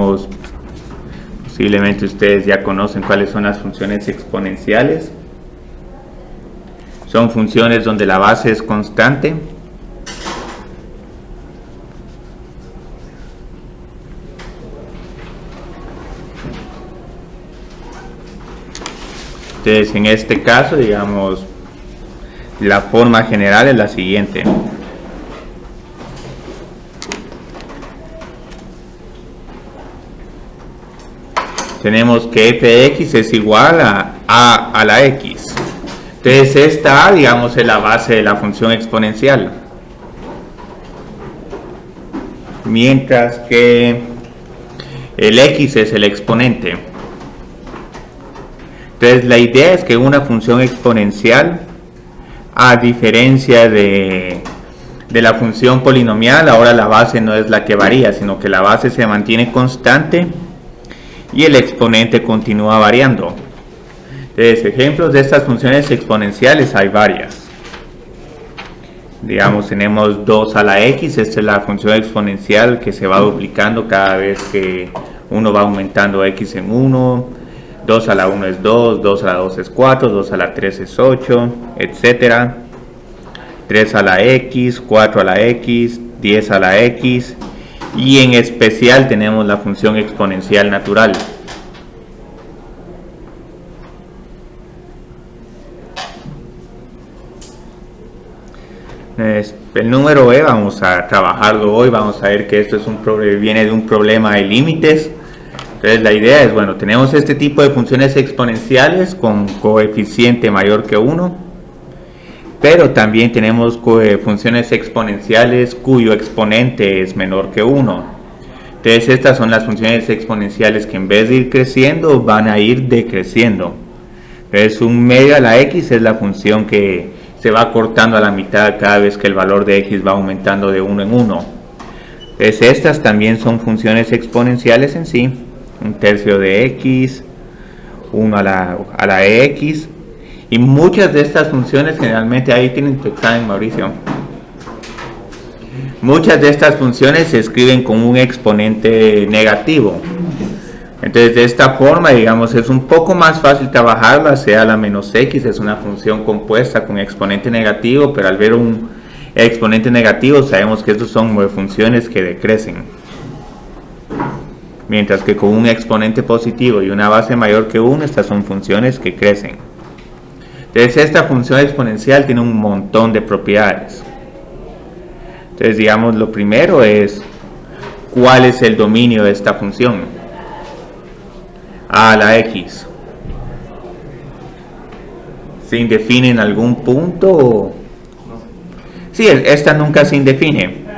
digamos, posiblemente ustedes ya conocen cuáles son las funciones exponenciales. Son funciones donde la base es constante. Entonces, en este caso, digamos, la forma general es la siguiente. Tenemos que f de x es igual a a la x. Entonces esta a, digamos, es la base de la función exponencial. Mientras que el x es el exponente. Entonces la idea es que una función exponencial, a diferencia de la función polinomial, ahora la base no es la que varía, sino que la base se mantiene constante y el exponente continúa variando. Entonces, ejemplos de estas funciones exponenciales hay varias. Digamos, tenemos 2 a la x, esta es la función exponencial que se va duplicando cada vez que uno va aumentando x en 1. 2 a la 1 es 2, 2 a la 2 es 4, 2 a la 3 es 8, etc. 3 a la x, 4 a la x, 10 a la x, y en especial tenemos la función exponencial natural. El número e vamos a trabajarlo hoy, vamos a ver que esto es viene de un problema de límites. Entonces la idea es, bueno, tenemos este tipo de funciones exponenciales con coeficiente mayor que 1, pero también tenemos funciones exponenciales cuyo exponente es menor que 1. Entonces estas son las funciones exponenciales que en vez de ir creciendo van a ir decreciendo. Entonces un medio a la x es la función que se va cortando a la mitad cada vez que el valor de x va aumentando de 1 en 1. Entonces estas también son funciones exponenciales en sí. Un tercio de x, 1 a la x, y muchas de estas funciones generalmente, ahí tienen tu examen, Mauricio, muchas de estas funciones se escriben con un exponente negativo. Entonces de esta forma, digamos, es un poco más fácil trabajarla. Sea la menos x es una función compuesta con exponente negativo, pero al ver un exponente negativo sabemos que estos son funciones que decrecen. Mientras que con un exponente positivo y una base mayor que 1, estas son funciones que crecen. Entonces esta función exponencial tiene un montón de propiedades. Entonces, digamos, lo primero es cuál es el dominio de esta función a la x. ¿Se indefine en algún punto? Sí, esta nunca se indefine.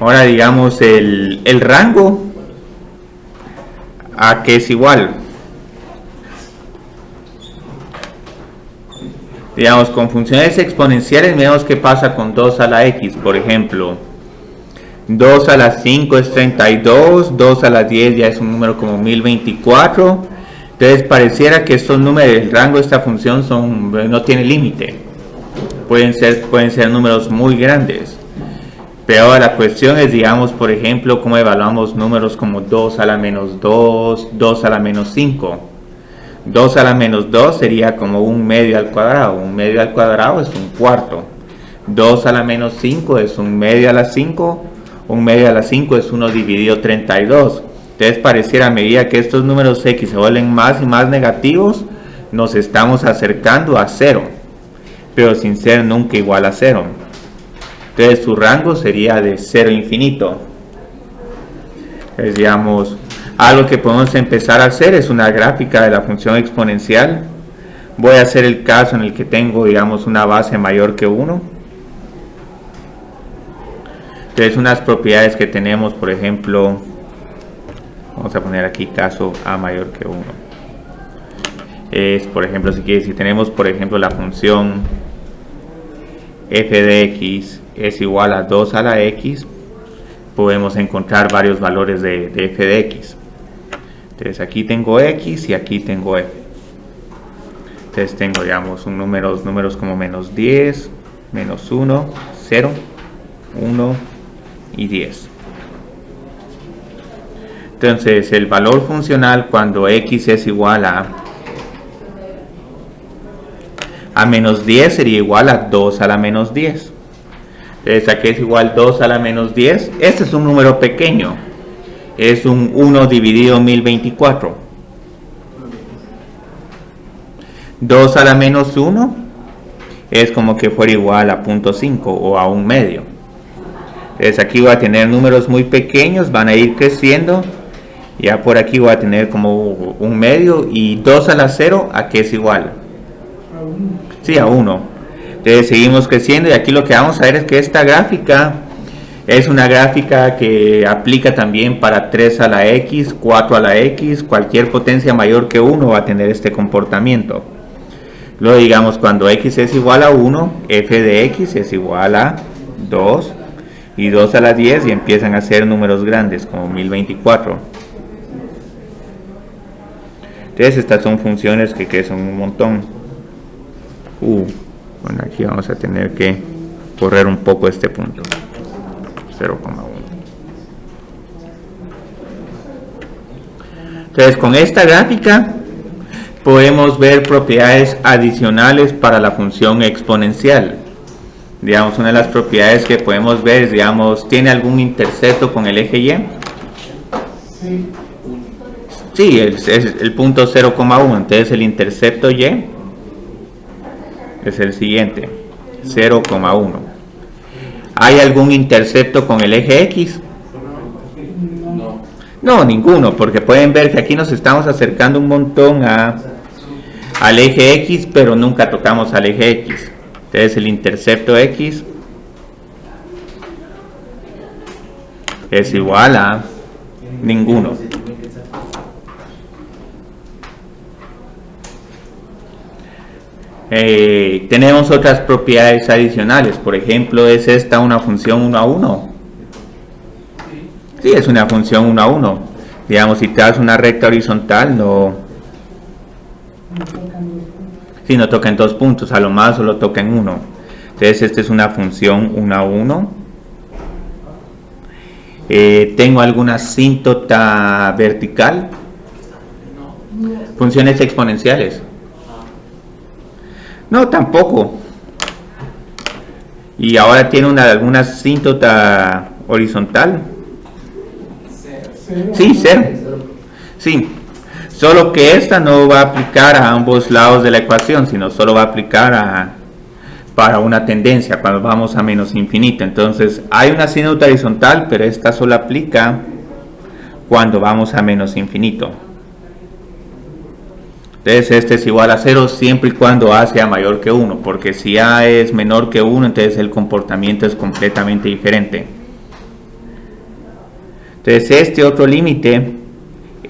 Ahora, digamos, el rango a que es igual. Digamos, con funciones exponenciales vemos qué pasa con 2 a la x, por ejemplo. 2 a la 5 es 32, 2 a la 10 ya es un número como 1024. Entonces pareciera que estos números, el rango de esta función no tiene límite. Pueden ser números muy grandes. Pero la cuestión es, digamos, por ejemplo, cómo evaluamos números como 2 a la menos 2, 2 a la menos 5. 2 a la menos 2 sería como un medio al cuadrado. Un medio al cuadrado es un cuarto. 2 a la menos 5 es un medio a la 5. Un medio a la 5 es 1 dividido 32. Entonces pareciera, a medida que estos números x se vuelven más y más negativos, nos estamos acercando a 0. Pero sin ser nunca igual a 0. Entonces su rango sería de 0 a infinito. Entonces, digamos, algo que podemos empezar a hacer es una gráfica de la función exponencial. Voy a hacer el caso en el que tengo, digamos, una base mayor que 1. Entonces unas propiedades que tenemos, por ejemplo, vamos a poner aquí caso a mayor que 1. Es, por ejemplo, si tenemos, por ejemplo, la función f de x es igual a 2 a la x, podemos encontrar varios valores de f de x. Entonces aquí tengo x y aquí tengo f. Entonces tengo, digamos, números como menos 10, menos 1, 0, 1 y 10. Entonces el valor funcional cuando x es igual a menos 10 sería igual a 2 a la menos 10. Entonces aquí es igual 2 a la menos 10. Este es un número pequeño. Es un 1 dividido 1024. 2 a la menos 1 es como que fuera igual a 0.5 o a 1 medio. Entonces aquí voy a tener números muy pequeños, van a ir creciendo. Ya por aquí voy a tener como 1 medio. Y 2 a la 0, ¿a qué es igual? Sí, a 1. Entonces seguimos creciendo y aquí lo que vamos a ver es que esta gráfica es una gráfica que aplica también para 3 a la x, 4 a la x, cualquier potencia mayor que 1 va a tener este comportamiento. Luego digamos cuando x es igual a 1, f de x es igual a 2 y 2 a la 10 y empiezan a ser números grandes como 1024. Entonces estas son funciones que crecen un montón. Bueno, aquí vamos a tener que correr un poco este punto. 0,1. Entonces con esta gráfica podemos ver propiedades adicionales para la función exponencial. Digamos, una de las propiedades que podemos ver es, digamos, ¿tiene algún intercepto con el eje Y? Sí, es el punto 0,1. Entonces el intercepto Y es el siguiente, 0,1. ¿Hay algún intercepto con el eje X? No, ninguno, porque pueden ver que aquí nos estamos acercando un montón al eje X, pero nunca tocamos al eje X. Entonces el intercepto X es igual a ninguno. Tenemos otras propiedades adicionales. Por ejemplo, ¿es esta una función 1 a 1? Sí, es una función 1 a 1. Digamos, si te das una recta horizontal, no toca en 2 puntos, a lo más solo toca en 1. Entonces esta es una función 1 a 1. ¿Tengo alguna asíntota vertical? Funciones exponenciales. No, tampoco. Y ahora tiene alguna asíntota horizontal. Sí, 0. Sí. Solo que esta no va a aplicar a ambos lados de la ecuación, sino solo va a aplicar para una tendencia, cuando vamos a menos infinito. Entonces, hay una asíntota horizontal, pero esta solo aplica cuando vamos a menos infinito. Entonces este es igual a 0 siempre y cuando A sea mayor que 1, porque si A es menor que 1, entonces el comportamiento es completamente diferente. Entonces este otro límite,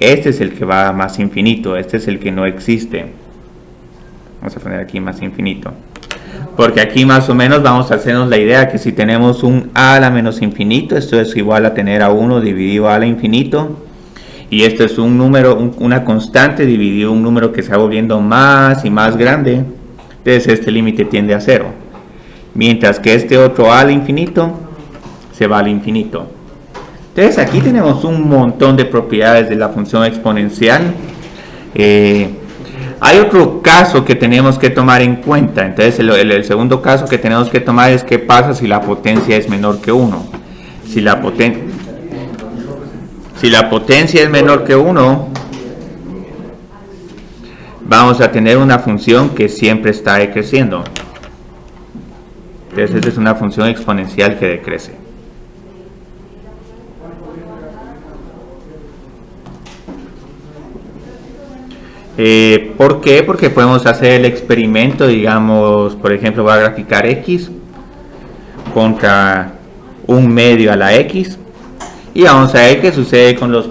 este es el que va a más infinito, este es el que no existe. Vamos a poner aquí más infinito, porque aquí más o menos vamos a hacernos la idea que si tenemos un A a la menos infinito, esto es igual a tener a 1 dividido A a la infinito. Y esto es un número, una constante dividido un número que se va volviendo más y más grande. Entonces este límite tiende a 0. Mientras que este otro A al infinito se va al infinito. Entonces aquí tenemos un montón de propiedades de la función exponencial. Hay otro caso que tenemos que tomar en cuenta. Entonces el segundo caso que tenemos que tomar es qué pasa si la potencia es menor que 1. Si la potencia es menor que 1, vamos a tener una función que siempre está decreciendo. Entonces esta es una función exponencial que decrece. ¿Por qué? Porque podemos hacer el experimento, digamos, por ejemplo, voy a graficar x contra 1 medio a la x. Y vamos a ver qué sucede con los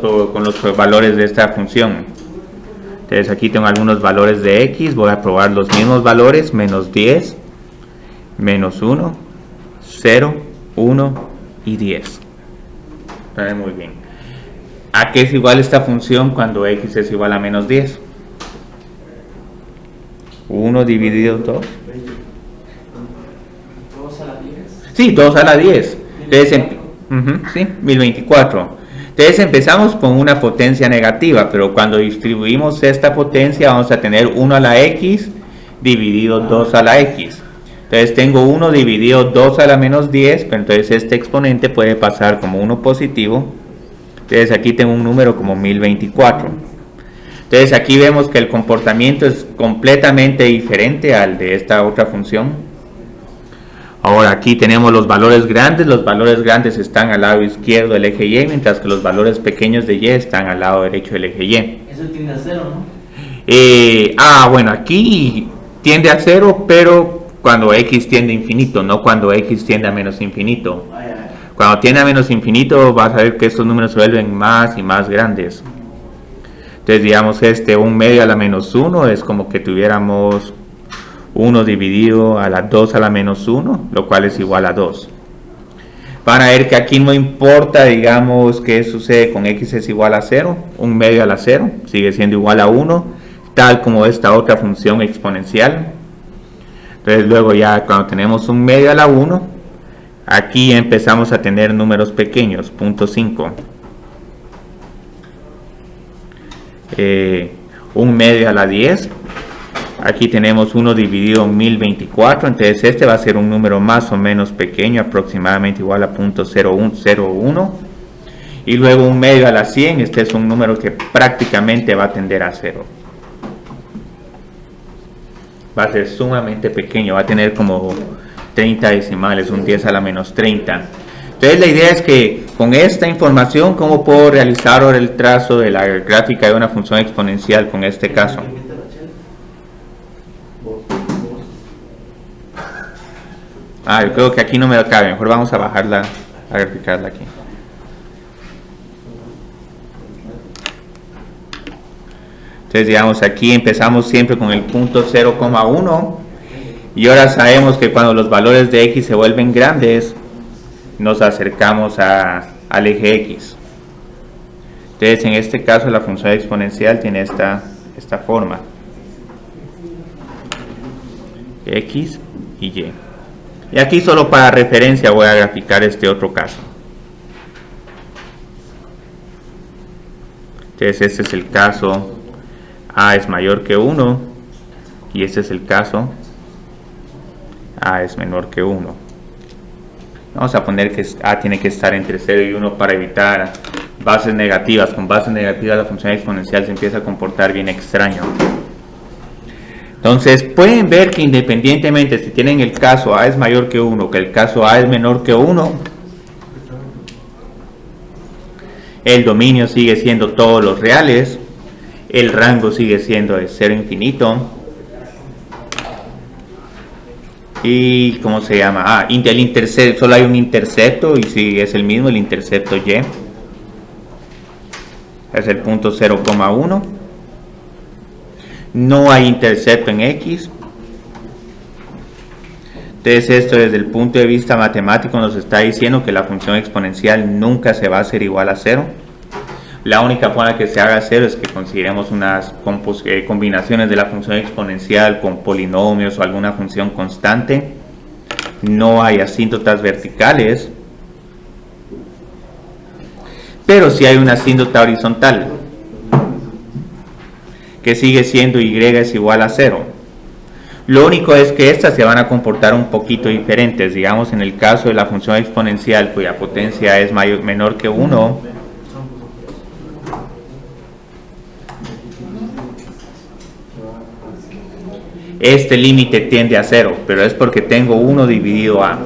valores de esta función. Entonces aquí tengo algunos valores de x, voy a probar los mismos valores, menos 10, menos 1, 0, 1 y 10. Muy bien. ¿A qué es igual esta función cuando x es igual a menos 10? 1 dividido 2. 2 a la 10. Sí, 2 a la 10. Entonces, sí, 1024. Entonces empezamos con una potencia negativa, pero cuando distribuimos esta potencia vamos a tener 1 a la x dividido 2 a la x. Entonces tengo 1 dividido 2 a la menos 10, pero entonces este exponente puede pasar como 1 positivo. Entonces aquí tengo un número como 1024. Entonces aquí vemos que el comportamiento es completamente diferente al de esta otra función. Ahora aquí tenemos los valores grandes están al lado izquierdo del eje y, mientras que los valores pequeños de y están al lado derecho del eje y. Eso tiende a 0, ¿no? Bueno, aquí tiende a 0, pero cuando x tiende a infinito, no cuando x tiende a menos infinito. Cuando tiende a menos infinito vas a ver que estos números se vuelven más y más grandes. Entonces digamos 1 medio a la menos 1 es como que tuviéramos 1 dividido a la 2 a la menos 1, lo cual es igual a 2. Van a ver que aquí no importa, digamos, qué sucede con x es igual a 0, 1 medio a la 0, sigue siendo igual a 1, tal como esta otra función exponencial. Entonces luego ya cuando tenemos 1 medio a la 1, aquí empezamos a tener números pequeños, 0.5. 1 medio a la 10. Aquí tenemos 1 dividido en 1024, entonces este va a ser un número más o menos pequeño, aproximadamente igual a 0.0101. Y luego 1 medio a la 100, este es un número que prácticamente va a tender a 0. Va a ser sumamente pequeño, va a tener como 30 decimales, un 10 a la menos 30. Entonces la idea es que con esta información, ¿cómo puedo realizar ahora el trazo de la gráfica de una función exponencial con este caso? Yo creo que aquí no me cabe, mejor vamos a bajarla, a graficarla aquí. Entonces digamos aquí empezamos siempre con el punto 0,1 y ahora sabemos que cuando los valores de x se vuelven grandes nos acercamos al eje x. Entonces en este caso la función exponencial tiene esta forma, x y y. Y aquí solo para referencia voy a graficar este otro caso. Entonces este es el caso a es mayor que 1 y este es el caso a es menor que 1. Vamos a poner que a tiene que estar entre 0 y 1 para evitar bases negativas. Con bases negativas la función exponencial se empieza a comportar bien extraño. Entonces pueden ver que independientemente si tienen el caso a es mayor que 1 que el caso a es menor que 1, el dominio sigue siendo todos los reales, el rango sigue siendo de 0 a infinito y ¿cómo se llama? El intercepto, solo hay un intercepto y si es el mismo, el intercepto y es el punto 0,1. No hay intercepto en x. Entonces esto desde el punto de vista matemático nos está diciendo que la función exponencial nunca se va a hacer igual a 0. La única forma que se haga 0 es que consideremos unas combinaciones de la función exponencial con polinomios o alguna función constante. No hay asíntotas verticales, pero sí hay una asíntota horizontal que sigue siendo y es igual a 0. Lo único es que estas se van a comportar un poquito diferentes. Digamos en el caso de la función exponencial cuya potencia es menor que 1, este límite tiende a 0, pero es porque tengo 1 dividido a.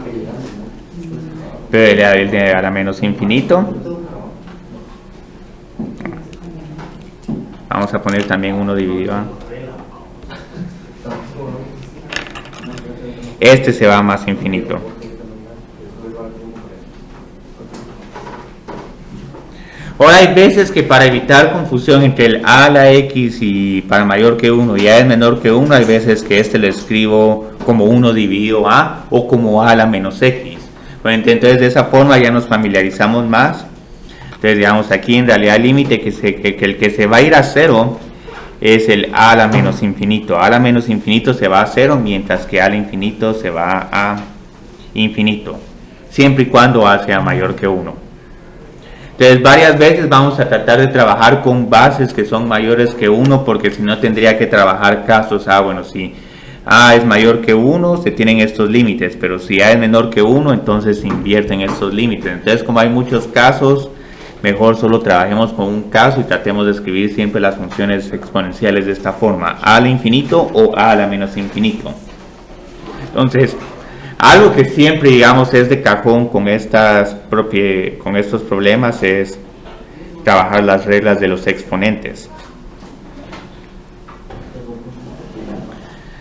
Pero el de a la menos infinito, vamos a poner también 1 dividido a. Este se va a más infinito. Ahora hay veces que para evitar confusión entre el a a la x y para mayor que 1 y a es menor que 1, hay veces que este lo escribo como 1 dividido a o como a a la menos x. Bueno, entonces de esa forma ya nos familiarizamos más. Entonces digamos aquí en realidad el límite que el que se va a ir a 0 es el a a la menos infinito. A a la menos infinito se va a 0, mientras que a al infinito se va a infinito, siempre y cuando a sea mayor que 1. Entonces varias veces vamos a tratar de trabajar con bases que son mayores que 1, porque si no tendría que trabajar casos, bueno, si A es mayor que 1, se tienen estos límites, pero si A es menor que 1, entonces se invierten estos límites. Entonces, como hay muchos casos, mejor solo trabajemos con un caso y tratemos de escribir siempre las funciones exponenciales de esta forma, a al infinito o a la menos infinito. Entonces, algo que siempre digamos es de cajón con estos problemas es trabajar las reglas de los exponentes.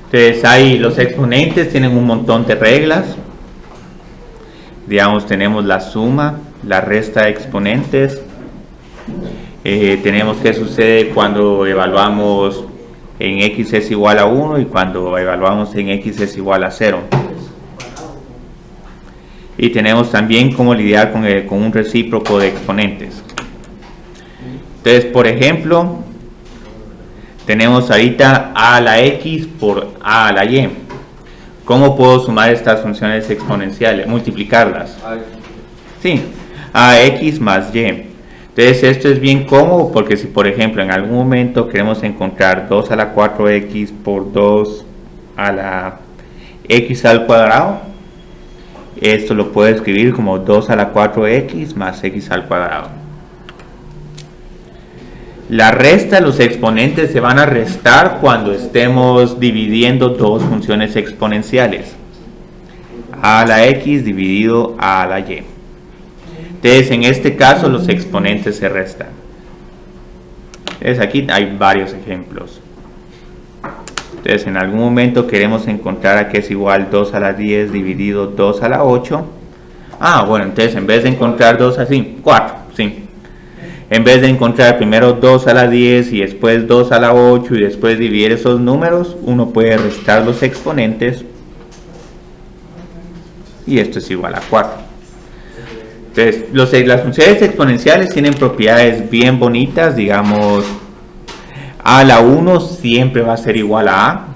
Entonces ahí los exponentes tienen un montón de reglas. Digamos, tenemos la suma, la resta de exponentes. Tenemos qué sucede cuando evaluamos en x es igual a 1 y cuando evaluamos en x es igual a 0. Y tenemos también cómo lidiar con un recíproco de exponentes. Entonces, por ejemplo, tenemos ahorita a a la x por a a la y. ¿Cómo puedo sumar estas funciones exponenciales? Multiplicarlas. Sí, ax más y. Entonces esto es bien cómodo porque si por ejemplo en algún momento queremos encontrar 2 a la 4x por 2 a la x al cuadrado, esto lo puedo escribir como 2 a la 4x más x al cuadrado. La resta, los exponentes se van a restar cuando estemos dividiendo dos funciones exponenciales. A a la x dividido a la y. Entonces, en este caso, los exponentes se restan. Entonces, aquí hay varios ejemplos. Entonces, en algún momento queremos encontrar a que es igual 2 a la 10 dividido 2 a la 8. Bueno, entonces, en vez de encontrar 2 así, 4, sí. En vez de encontrar primero 2 a la 10 y después 2 a la 8 y después dividir esos números, uno puede restar los exponentes y esto es igual a 4. Entonces, las funciones exponenciales tienen propiedades bien bonitas, digamos, a a la 1 siempre va a ser igual a a.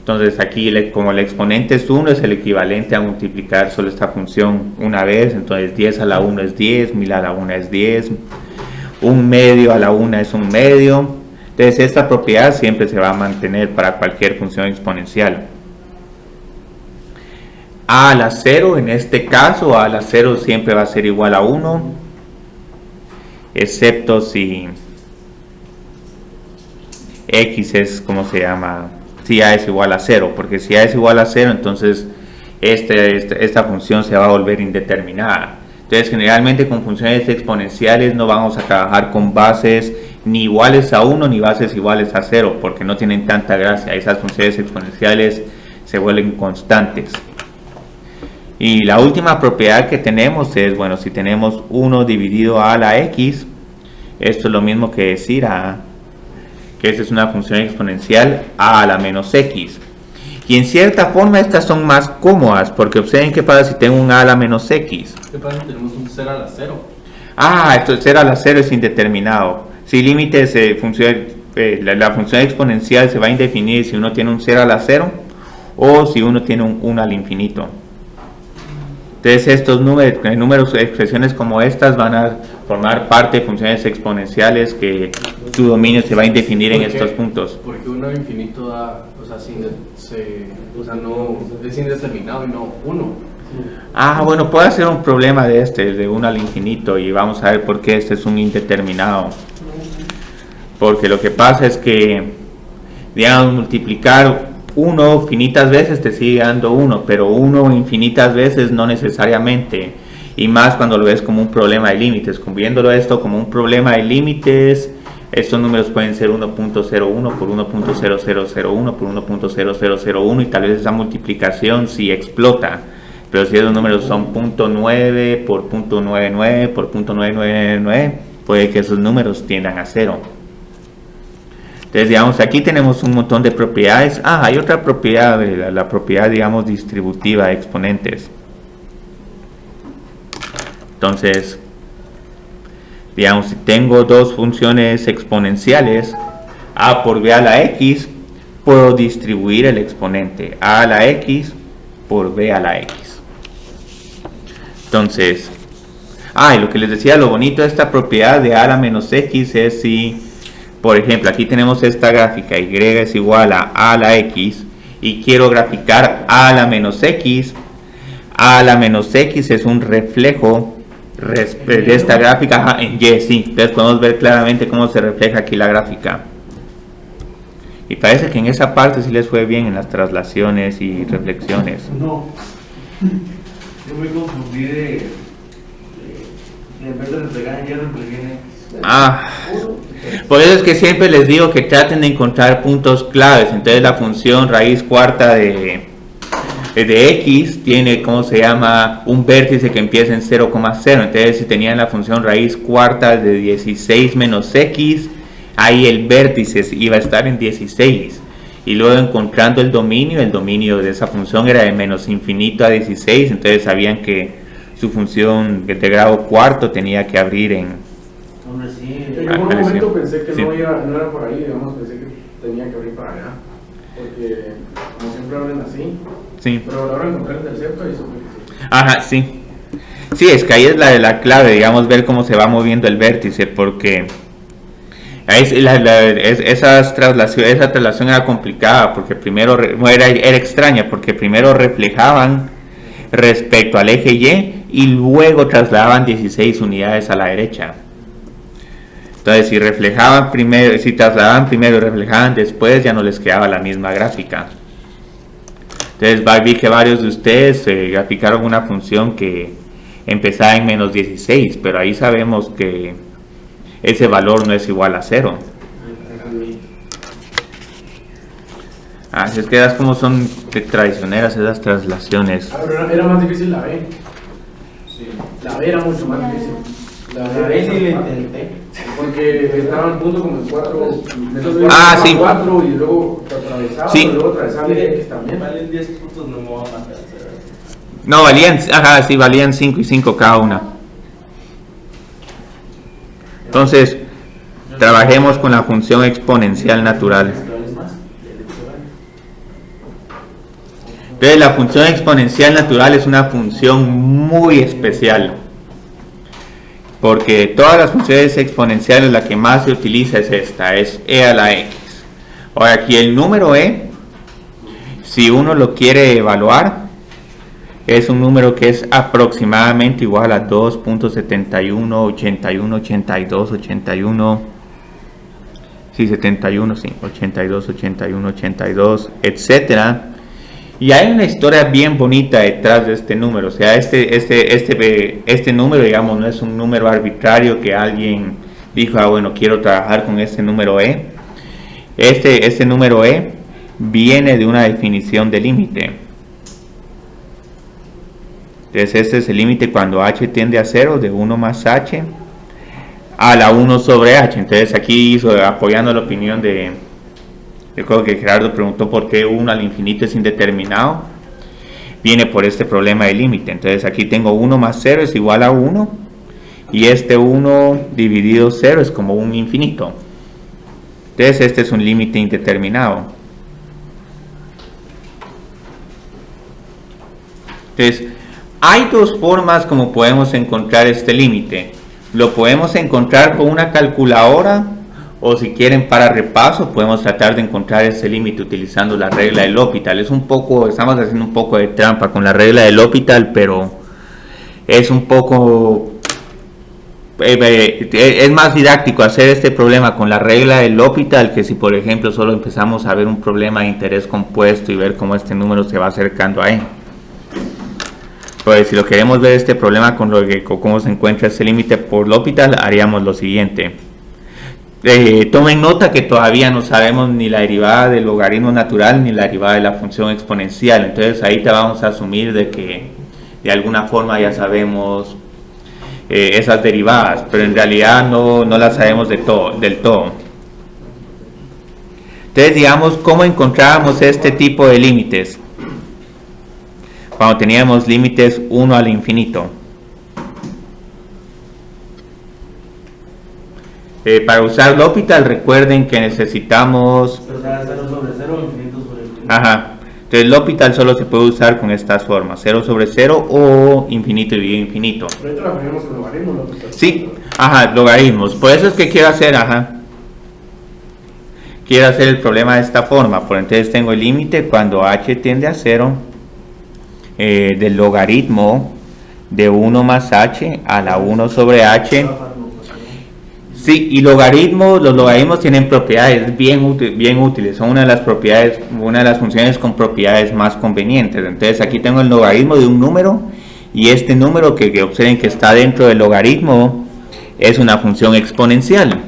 Entonces aquí como el exponente es 1 es el equivalente a multiplicar solo esta función una vez. Entonces 10 a la 1 es 10, 1000 a la 1 es 10, 1 medio a la 1 es 1 medio. Entonces esta propiedad siempre se va a mantener para cualquier función exponencial. A a la 0 en este caso, a a la 0 siempre va a ser igual a 1, excepto si x es, ¿cómo se llama? Si a es igual a 0, porque si a es igual a 0, entonces esta función se va a volver indeterminada. Entonces generalmente con funciones exponenciales no vamos a trabajar con bases ni iguales a 1 ni bases iguales a 0, porque no tienen tanta gracia. Esas funciones exponenciales se vuelven constantes. Y la última propiedad que tenemos es, bueno, si tenemos 1 dividido a la x, esto es lo mismo que decir que esta es una función exponencial a la menos x. Y en cierta forma estas son más cómodas, porque observen qué pasa si tengo un a la menos x. ¿Qué pasa si tenemos un 0 a la 0? Esto 0 a la 0 es indeterminado. Si límites la función exponencial se va a indefinir si uno tiene un 0 a la 0 o si uno tiene un 1 al infinito. Entonces estos números, expresiones como estas van a formar parte de funciones exponenciales que su dominio se va a indefinir en estos puntos. Porque 1 al infinito da, no es indeterminado y no 1. Bueno, puede ser un problema de 1 al infinito, y vamos a ver por qué este es un indeterminado. Porque lo que pasa es que, digamos, multiplicar 1 infinitas veces te sigue dando 1, pero 1 infinitas veces no necesariamente, y más cuando lo ves como un problema de límites. Viéndolo esto como un problema de límites, estos números pueden ser 1.01 por 1.0001 por 1.0001 y tal vez esa multiplicación sí explota, pero si esos números son 0.9 por 0.99 por 0.999, puede que esos números tiendan a 0. Entonces, digamos, aquí tenemos un montón de propiedades. Hay otra propiedad, la propiedad, digamos, distributiva de exponentes. Entonces, digamos, si tengo dos funciones exponenciales, a por b a la x, puedo distribuir el exponente a la x por b a la x. Entonces, Y lo que les decía, lo bonito de esta propiedad de a a la menos x es si, por ejemplo, aquí tenemos esta gráfica, y es igual a la x, y quiero graficar a la menos x. A la menos x es un reflejo de esta gráfica en y, sí. Entonces podemos ver claramente cómo se refleja aquí la gráfica. Y parece que en esa parte sí les fue bien en las traslaciones y reflexiones. No, yo me confundí en vez de reflejar en y, reflejé en x. Por eso es que siempre les digo que traten de encontrar puntos claves. Entonces la función raíz cuarta de x tiene, ¿cómo se llama? Un vértice que empieza en 0,0. Entonces si tenían la función raíz cuarta de 16 menos x, ahí el vértice iba a estar en 16. Y luego encontrando el dominio de esa función era de menos infinito a 16. Entonces sabían que su función de grado cuarto tenía que abrir en... Hombre, sí. En algún momento pensé que no era por ahí, digamos, pensé que tenía que abrir para allá. Porque como siempre abren así. Sí. Pero ahora encontré el intercepto y supe que sí. Ajá, sí. Sí, es que ahí es la clave, digamos, ver cómo se va moviendo el vértice, porque esa traslación era complicada, porque primero era extraña, porque primero reflejaban respecto al eje y luego trasladaban 16 unidades a la derecha. Entonces, si trasladaban primero y reflejaban después, ya no les quedaba la misma gráfica. Entonces vi que varios de ustedes graficaron una función que empezaba en menos 16, pero ahí sabemos que ese valor no es igual a 0. Así es que das como son traicioneras esas traslaciones. Era más difícil la B. Sí. La B era mucho más difícil. La B sí le intenté. Porque estaba en punto como en 4. Sí. 4 y luego atravesaba, sí. Y luego atravesaba el X también. Valen 10 puntos, no me voy a matar. No, valían 5 y 5 cada una. Entonces, trabajemos con la función exponencial natural. Entonces, la función exponencial natural es una función muy especial, porque de todas las funciones exponenciales la que más se utiliza es esta, es e a la x. Ahora aquí el número e, si uno lo quiere evaluar, es un número que es aproximadamente igual a 2.71, 81, 82, 81, sí, 71, sí, 82, 81, 82, etcétera. Y hay una historia bien bonita detrás de este número. O sea, este número, digamos, no es un número arbitrario que alguien dijo, bueno, quiero trabajar con este número e. Este número e viene de una definición de límite. Entonces este es el límite cuando h tiende a 0 de 1 más h a la 1 sobre h. Entonces aquí apoyando la opinión de... Yo creo que Gerardo preguntó por qué 1 al infinito es indeterminado. Viene por este problema de límite. Entonces aquí tengo 1 más 0 es igual a 1. Y este 1 dividido 0 es como un infinito. Entonces este es un límite indeterminado. Entonces hay dos formas como podemos encontrar este límite. Lo podemos encontrar con una calculadora, o si quieren para repaso podemos tratar de encontrar este límite utilizando la regla de L'Hopital. Estamos haciendo un poco de trampa con la regla de L'Hopital, pero es un poco es más didáctico hacer este problema con la regla de L'Hopital que si por ejemplo solo empezamos a ver un problema de interés compuesto y ver cómo este número se va acercando a él. Pues si lo queremos ver este problema con cómo se encuentra este límite por L'Hopital, haríamos lo siguiente. Tomen nota que todavía no sabemos ni la derivada del logaritmo natural ni la derivada de la función exponencial. Entonces ahí te vamos a asumir de que de alguna forma ya sabemos esas derivadas, pero en realidad no las sabemos del todo. Entonces digamos cómo encontrábamos este tipo de límites cuando teníamos límites 1 al infinito. Para usar L'Hopital recuerden que necesitamos... Pero 0 sobre 0, infinito sobre infinito. Ajá. Entonces el L'Hopital solo se puede usar con estas formas, 0 sobre 0 o infinito dividido infinito. Pero esto lo aprendemos en logaritmos, ¿no? Sí, ajá, logaritmos. Por eso es que quiero hacer, quiero hacer el problema de esta forma. Por entonces tengo el límite cuando h tiende a 0 del logaritmo de 1 más h a la 1 sobre h. Sí, y los logaritmos tienen propiedades bien útiles, son una de las funciones con propiedades más convenientes. Entonces aquí tengo el logaritmo de un número y este número que observen que está dentro del logaritmo es una función exponencial.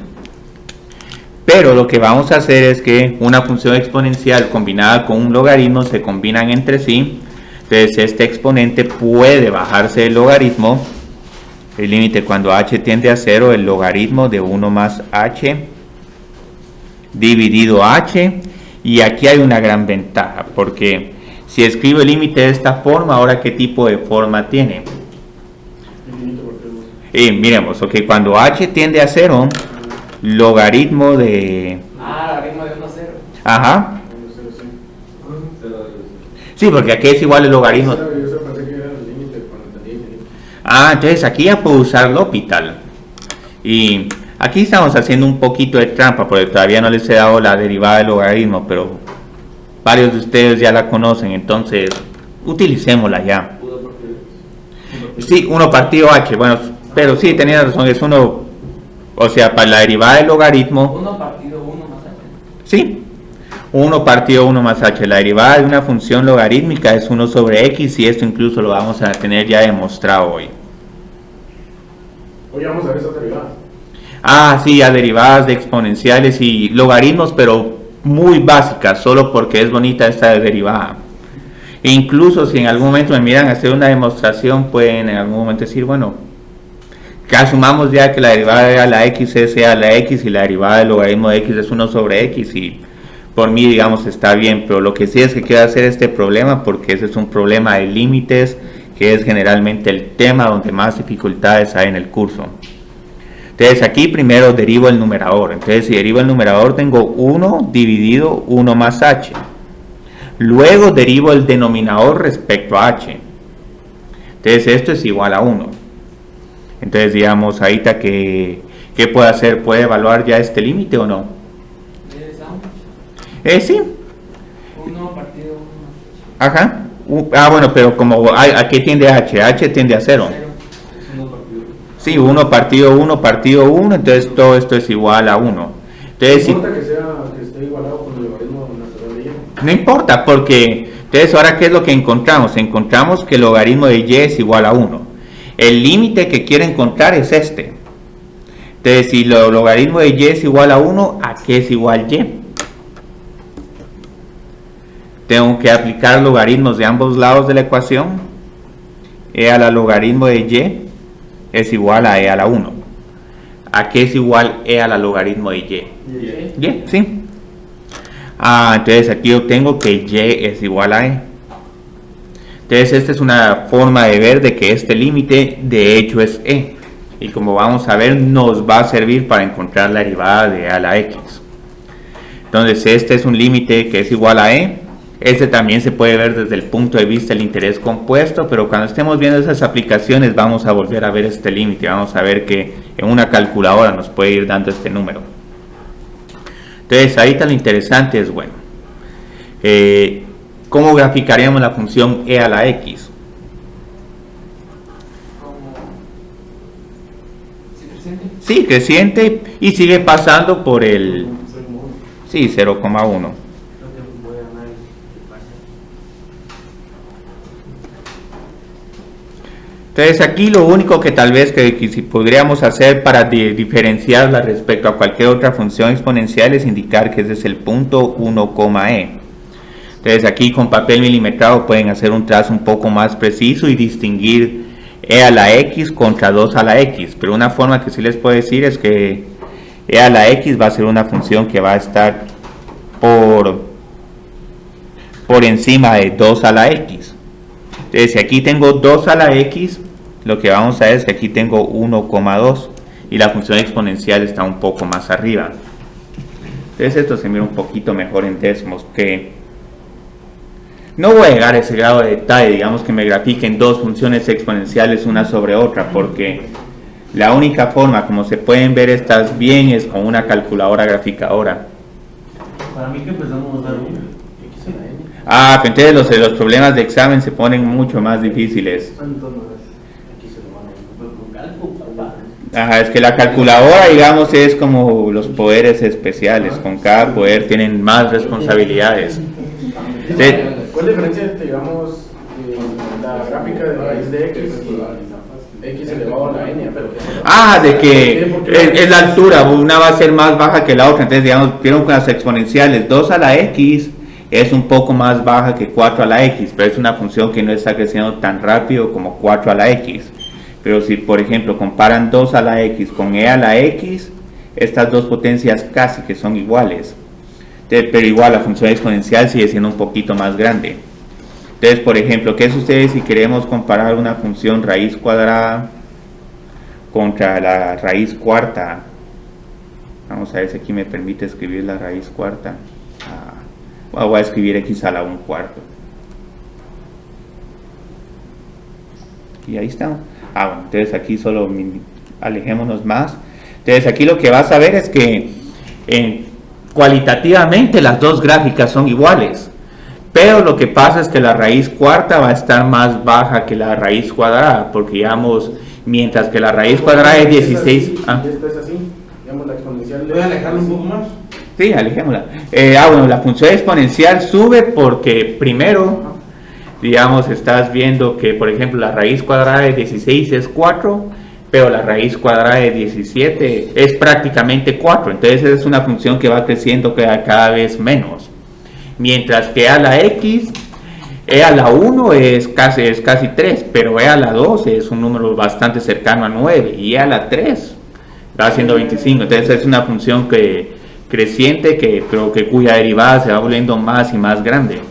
Pero lo que vamos a hacer es que una función exponencial combinada con un logaritmo se combinan entre sí. Entonces este exponente puede bajarse del logaritmo. El límite cuando h tiende a 0, el logaritmo de 1 más h dividido h. Y aquí hay una gran ventaja, porque si escribo el límite de esta forma, ahora ¿qué tipo de forma tiene? Miremos, ok, cuando h tiende a 0, logaritmo de... logaritmo de 1 a 0. Ajá. Sí, porque aquí es igual el logaritmo. Entonces aquí ya puedo usar L'Hopital. Y aquí estamos haciendo un poquito de trampa, porque todavía no les he dado la derivada del logaritmo, pero varios de ustedes ya la conocen, entonces utilicémosla ya. Sí, 1 partido h, bueno, pero sí, tenía razón, es 1, o sea, para la derivada del logaritmo. 1 partido 1 más h. Sí, 1 partido 1 más h, la derivada de una función logarítmica es 1 sobre x, y esto incluso lo vamos a tener ya demostrado hoy. Hoy vamos a ver esas derivadas. Sí, a derivadas de exponenciales y logaritmos, pero muy básicas, solo porque es bonita esta derivada. E incluso si en algún momento me miran a hacer una demostración, pueden en algún momento decir, bueno, que asumamos ya que la derivada de a la x es e a la x y la derivada del logaritmo de x es 1 sobre x, y por mí, digamos, está bien, pero lo que sí es que quiero hacer este problema, porque ese es un problema de límites, que es generalmente el tema donde más dificultades hay en el curso. Entonces aquí primero derivo el numerador. Entonces si derivo el numerador tengo 1 dividido 1 más h. Luego derivo el denominador respecto a h. Entonces esto es igual a 1. Entonces digamos ahorita que ¿qué puede hacer? ¿Puede evaluar ya este límite o no? Sí. 1 partido 1 más h. Ajá. Bueno, pero como ¿a qué tiende h? H tiende a 0. Sí, 1 partido 1 partido 1, entonces todo esto es igual a 1. Entonces, ¿No importa que esté igualado con el logaritmo natural de y? No importa, porque entonces ahora ¿qué es lo que encontramos? Encontramos que el logaritmo de y es igual a 1. El límite que quiero encontrar es este. Entonces si el logaritmo de y es igual a 1, ¿a qué es igual y? Tengo que aplicar logaritmos de ambos lados de la ecuación. E a la logaritmo de y es igual a e a la 1. ¿A qué es igual e a la logaritmo de y? Y, sí. Entonces aquí obtengo que y es igual a e. Entonces esta es una forma de ver de que este límite de hecho es e. Y como vamos a ver, nos va a servir para encontrar la derivada de e a la x. Entonces este es un límite que es igual a e. Este también se puede ver desde el punto de vista del interés compuesto, pero cuando estemos viendo esas aplicaciones vamos a volver a ver este límite, vamos a ver que en una calculadora nos puede ir dando este número. Entonces ahorita lo interesante es, bueno, ¿cómo graficaríamos la función e a la x? Sí, creciente y sigue pasando por el 0,1. Entonces aquí lo único que tal vez que si podríamos hacer para diferenciarla respecto a cualquier otra función exponencial es indicar que ese es el punto 1,e. Entonces aquí con papel milimetrado pueden hacer un trazo un poco más preciso y distinguir e a la x contra 2 a la x, pero una forma que sí les puedo decir es que e a la x va a ser una función que va a estar por encima de 2 a la x. Entonces si aquí tengo 2 a la x, lo que vamos a ver es que aquí tengo 1,2 y la función exponencial está un poco más arriba. Entonces esto se mira un poquito mejor en décimos, que No voy a llegar a ese grado de detalle, digamos que me grafiquen dos funciones exponenciales una sobre otra, porque la única forma como se pueden ver estas bien es con una calculadora graficadora. Para mí que empezamos a usar una. Ah, pero entonces los problemas de examen se ponen mucho más difíciles. Ajá, es que la calculadora, digamos, es como los poderes especiales. Con cada poder tienen más responsabilidades. ¿Cuál es la diferencia entre, digamos, la gráfica de la raíz de x elevado a la n? De que es la altura, una va a ser más baja que la otra. Entonces, digamos, vieron con las exponenciales, 2 a la x es un poco más baja que 4 a la x, pero es una función que no está creciendo tan rápido como 4 a la x. Pero si, por ejemplo, comparan 2 a la x con e a la x, estas dos potencias casi que son iguales. Entonces, pero igual la función exponencial sigue siendo un poquito más grande. Entonces, por ejemplo, ¿qué sucede si queremos comparar una función raíz cuadrada contra la raíz cuarta? Vamos a ver si aquí me permite escribir la raíz cuarta. Voy a escribir x a la 1/4. Y ahí está. Bueno, entonces aquí solo alejémonos más. Entonces aquí lo que vas a ver es que cualitativamente las dos gráficas son iguales, pero lo que pasa es que la raíz cuarta va a estar más baja que la raíz cuadrada, porque digamos, mientras que la raíz cuadrada es 16. Y esto es así, digamos, la exponencial. Voy a alejarlo un poco más. Sí, alejémosla. Bueno, la función exponencial sube porque primero, digamos, estás viendo que, por ejemplo, la raíz cuadrada de 16 es 4, pero la raíz cuadrada de 17 es prácticamente 4. Entonces es una función que va creciendo cada vez menos. Mientras que a la x, e a la 1 es casi 3, pero e a la 2 es un número bastante cercano a 9, y e a la 3 va siendo 25. Entonces es una función creciente cuya derivada se va volviendo más y más grande.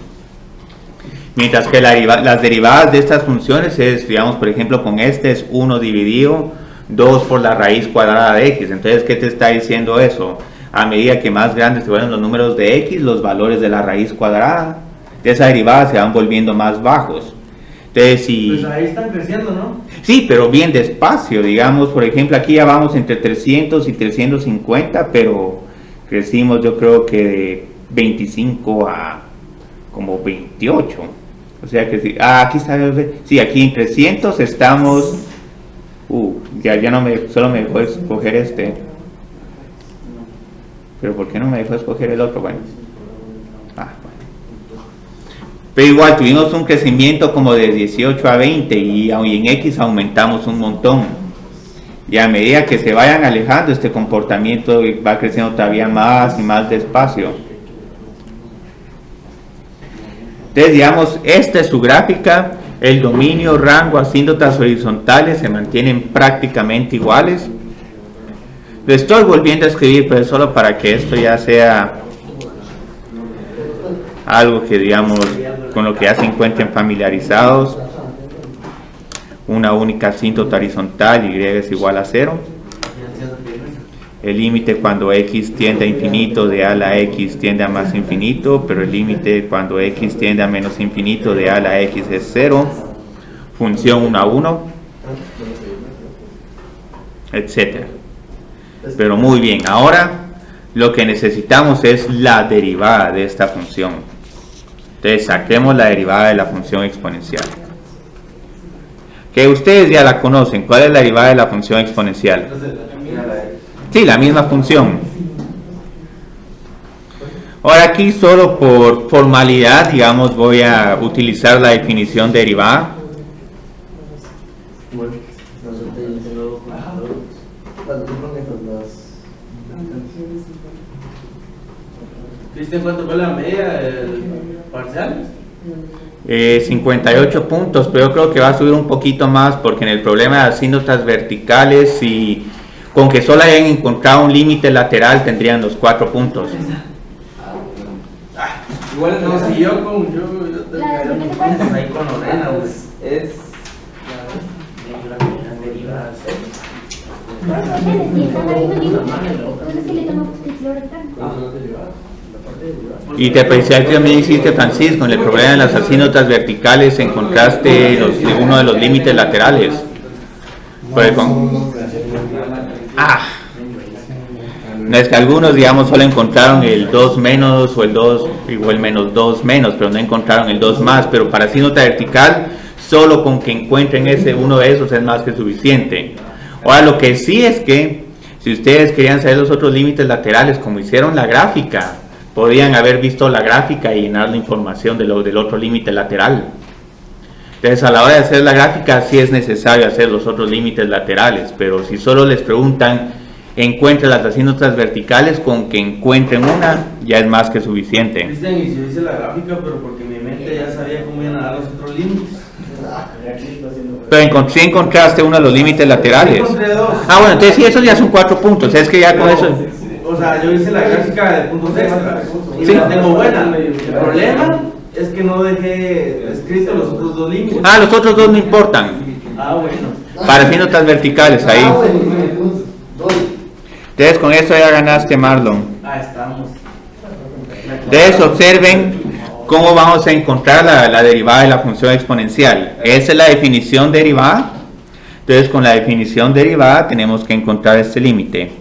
Mientras que las derivadas de estas funciones es, digamos, por ejemplo, con este es 1 dividido 2 por la raíz cuadrada de x. Entonces, ¿qué te está diciendo eso? A medida que más grandes se vuelven los números de x, los valores de la raíz cuadrada de esa derivada se van volviendo más bajos. Entonces, pues ahí están creciendo, ¿no? Sí, pero bien despacio. Digamos, por ejemplo, aquí ya vamos entre 300 y 350, pero crecimos yo creo que de 25 a como 28. O sea que sí, aquí está, sí, aquí en 300 estamos, ya no solo me dejó escoger este, pero ¿por qué no me dejó escoger el otro? Bueno, pero igual tuvimos un crecimiento como de 18 a 20 y en X aumentamos un montón, y a medida que se vayan alejando este comportamiento va creciendo todavía más y más despacio. Entonces, digamos, esta es su gráfica, el dominio, rango, asíntotas horizontales se mantienen prácticamente iguales. Lo estoy volviendo a escribir, pero solo para que esto ya sea algo que, digamos, con lo que ya se encuentren familiarizados. Una única asíntota horizontal, y es igual a 0. El límite cuando x tiende a infinito de a la x tiende a más infinito, pero el límite cuando x tiende a menos infinito de a la x es 0. Función 1 a 1, etc. Pero muy bien, ahora lo que necesitamos es la derivada de esta función. Entonces saquemos la derivada de la función exponencial, que ustedes ya la conocen. ¿Cuál es la derivada de la función exponencial? Sí, la misma función. Ahora aquí solo por formalidad, digamos, voy a utilizar la definición derivada. ¿Viste cuánto fue la media del parcial? 58 puntos, pero yo creo que va a subir un poquito más, porque en el problema de asíntotas verticales, y con que solo hayan encontrado un límite lateral, tendrían los 4 puntos. Igual no, si yo ahí con Lorena, güey. Es Y te parecía que también hiciste, Francisco, en el problema de las asínotas verticales encontraste uno de los límites laterales. Pues no, es que algunos, digamos, solo encontraron el 2 menos o el 2 o el menos 2 menos, pero no encontraron el 2 más. Pero para asínota vertical, solo con que encuentren uno de esos es más que suficiente. Ahora, lo que sí es que si ustedes querían saber los otros límites laterales, como hicieron la gráfica, podían haber visto la gráfica y llenar la información del otro límite lateral. Entonces, a la hora de hacer la gráfica sí es necesario hacer los otros límites laterales, pero si solo les preguntan encuentre las asínotas verticales, con que encuentren una ya es más que suficiente. Cristian, y yo hice la gráfica, pero porque mi mente ya sabía cómo iban a dar los otros límites. Pero si encontraste uno de los límites laterales. Encontré 2. Bueno, entonces sí, esos ya son 4 puntos. Es que ya con eso. O sea, yo hice la gráfica de puntos extras y Sí. la tengo buena. El problema es que no dejé escrito los otros 2 límites. Los otros 2 no importan. Bueno. Para asínotas verticales ahí. Entonces con eso ya ganaste, Marlon. Estamos. Entonces observen cómo vamos a encontrar la derivada de la función exponencial. Esa es la definición derivada. Entonces con la definición derivada tenemos que encontrar este límite.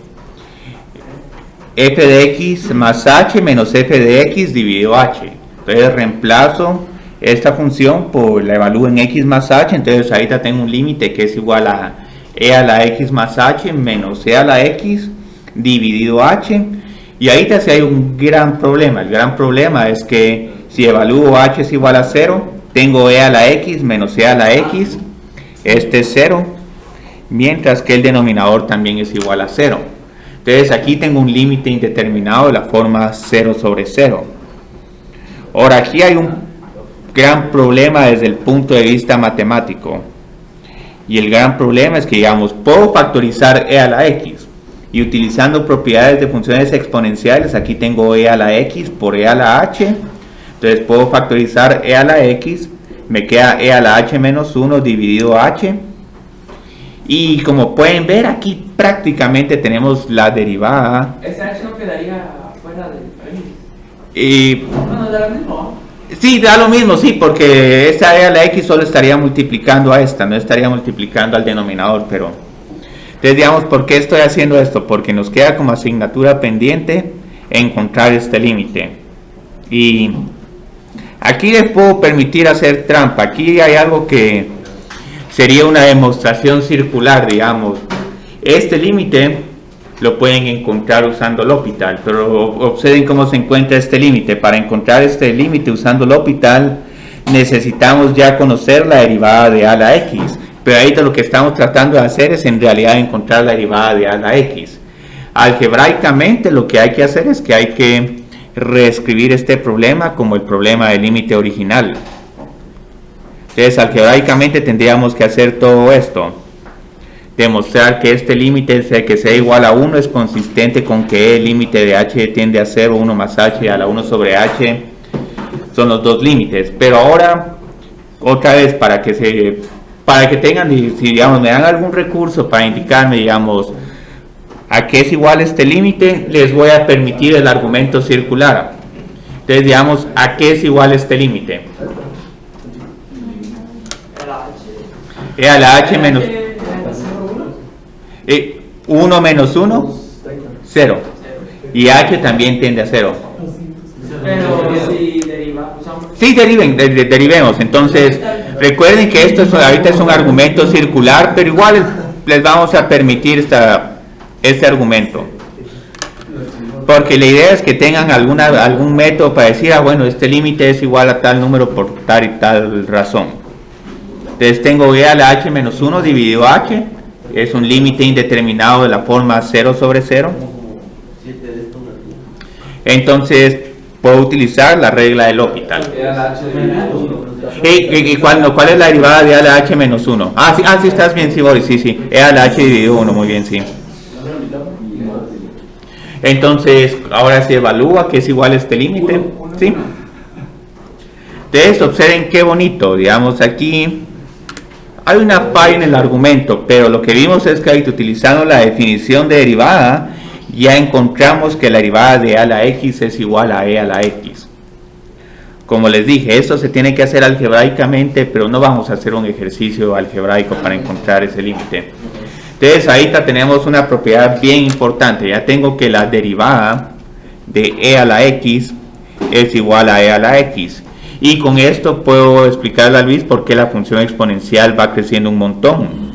F de x más h menos f de x dividido h. Entonces reemplazo esta función por la evalúo en x más h. Entonces ahorita tengo un límite que es igual a e a la x más h menos e a la x dividido h. Y ahorita sí hay un gran problema. El gran problema es que si evalúo h es igual a 0, tengo e a la x menos e a la x, este es 0, mientras que el denominador también es igual a 0. Entonces aquí tengo un límite indeterminado de la forma 0 sobre 0. Ahora aquí hay un gran problema desde el punto de vista matemático. Y el gran problema es que, digamos, puedo factorizar e a la x. Y utilizando propiedades de funciones exponenciales, aquí tengo e a la x por e a la h. Entonces puedo factorizar e a la x, me queda e a la h menos 1 dividido h. Y como pueden ver, aquí prácticamente tenemos la derivada. Ese h no quedaría fuera del país. Bueno, da lo mismo. Sí, da lo mismo, sí, porque esta e a la x solo estaría multiplicando a esta, no estaría multiplicando al denominador, pero... Entonces, digamos, ¿por qué estoy haciendo esto? Porque nos queda como asignatura pendiente encontrar este límite. Y aquí les puedo permitir hacer trampa. Aquí hay algo que sería una demostración circular, digamos. Este límite lo pueden encontrar usando L'Hopital, pero observen cómo se encuentra este límite. Para encontrar este límite usando L'Hopital necesitamos ya conocer la derivada de a la x. Pero ahorita lo que estamos tratando de hacer es en realidad encontrar la derivada de a la x. Algebraicamente lo que hay que hacer es que hay que reescribir este problema como el problema del límite original. Entonces algebraicamente tendríamos que hacer todo esto. Demostrar que este límite, que sea igual a 1, es consistente con que el límite de h tiende a 0, 1 más h a la 1 sobre h son los 2 límites. Pero ahora, otra vez, para que tengan, si digamos, me dan algún recurso para indicarme, digamos, a qué es igual este límite, les voy a permitir el argumento circular. Entonces, digamos, ¿a qué es igual este límite? E a la h menos 1 menos 1, 0. Y h también tiende a 0. Pero si derivamos. Sí, derivemos. Entonces, recuerden que esto ahorita es un argumento circular, pero igual les vamos a permitir este argumento. Porque la idea es que tengan algún método para decir, bueno, este límite es igual a tal número por tal y tal razón. Entonces tengo e a la h menos 1 dividido h, es un límite indeterminado de la forma 0 sobre 0. Entonces puedo utilizar la regla de L'Hopital. ¿Cuál es la derivada de a la h menos 1? Sí, estás bien, sí, Boris, sí. E a la h dividido 1, muy bien, sí. Entonces, ahora se evalúa que es igual a este límite, ¿sí? Entonces, observen qué bonito, digamos, aquí hay una falla en el argumento, pero lo que vimos es que utilizando la definición de derivada, ya encontramos que la derivada de a a la x es igual a e a la x. Como les dije, esto se tiene que hacer algebraicamente, pero no vamos a hacer un ejercicio algebraico para encontrar ese límite. Entonces ahí tenemos una propiedad bien importante. Ya tengo que la derivada de e a la x es igual a e a la x. Y con esto puedo explicarle a Luis por qué la función exponencial va creciendo un montón.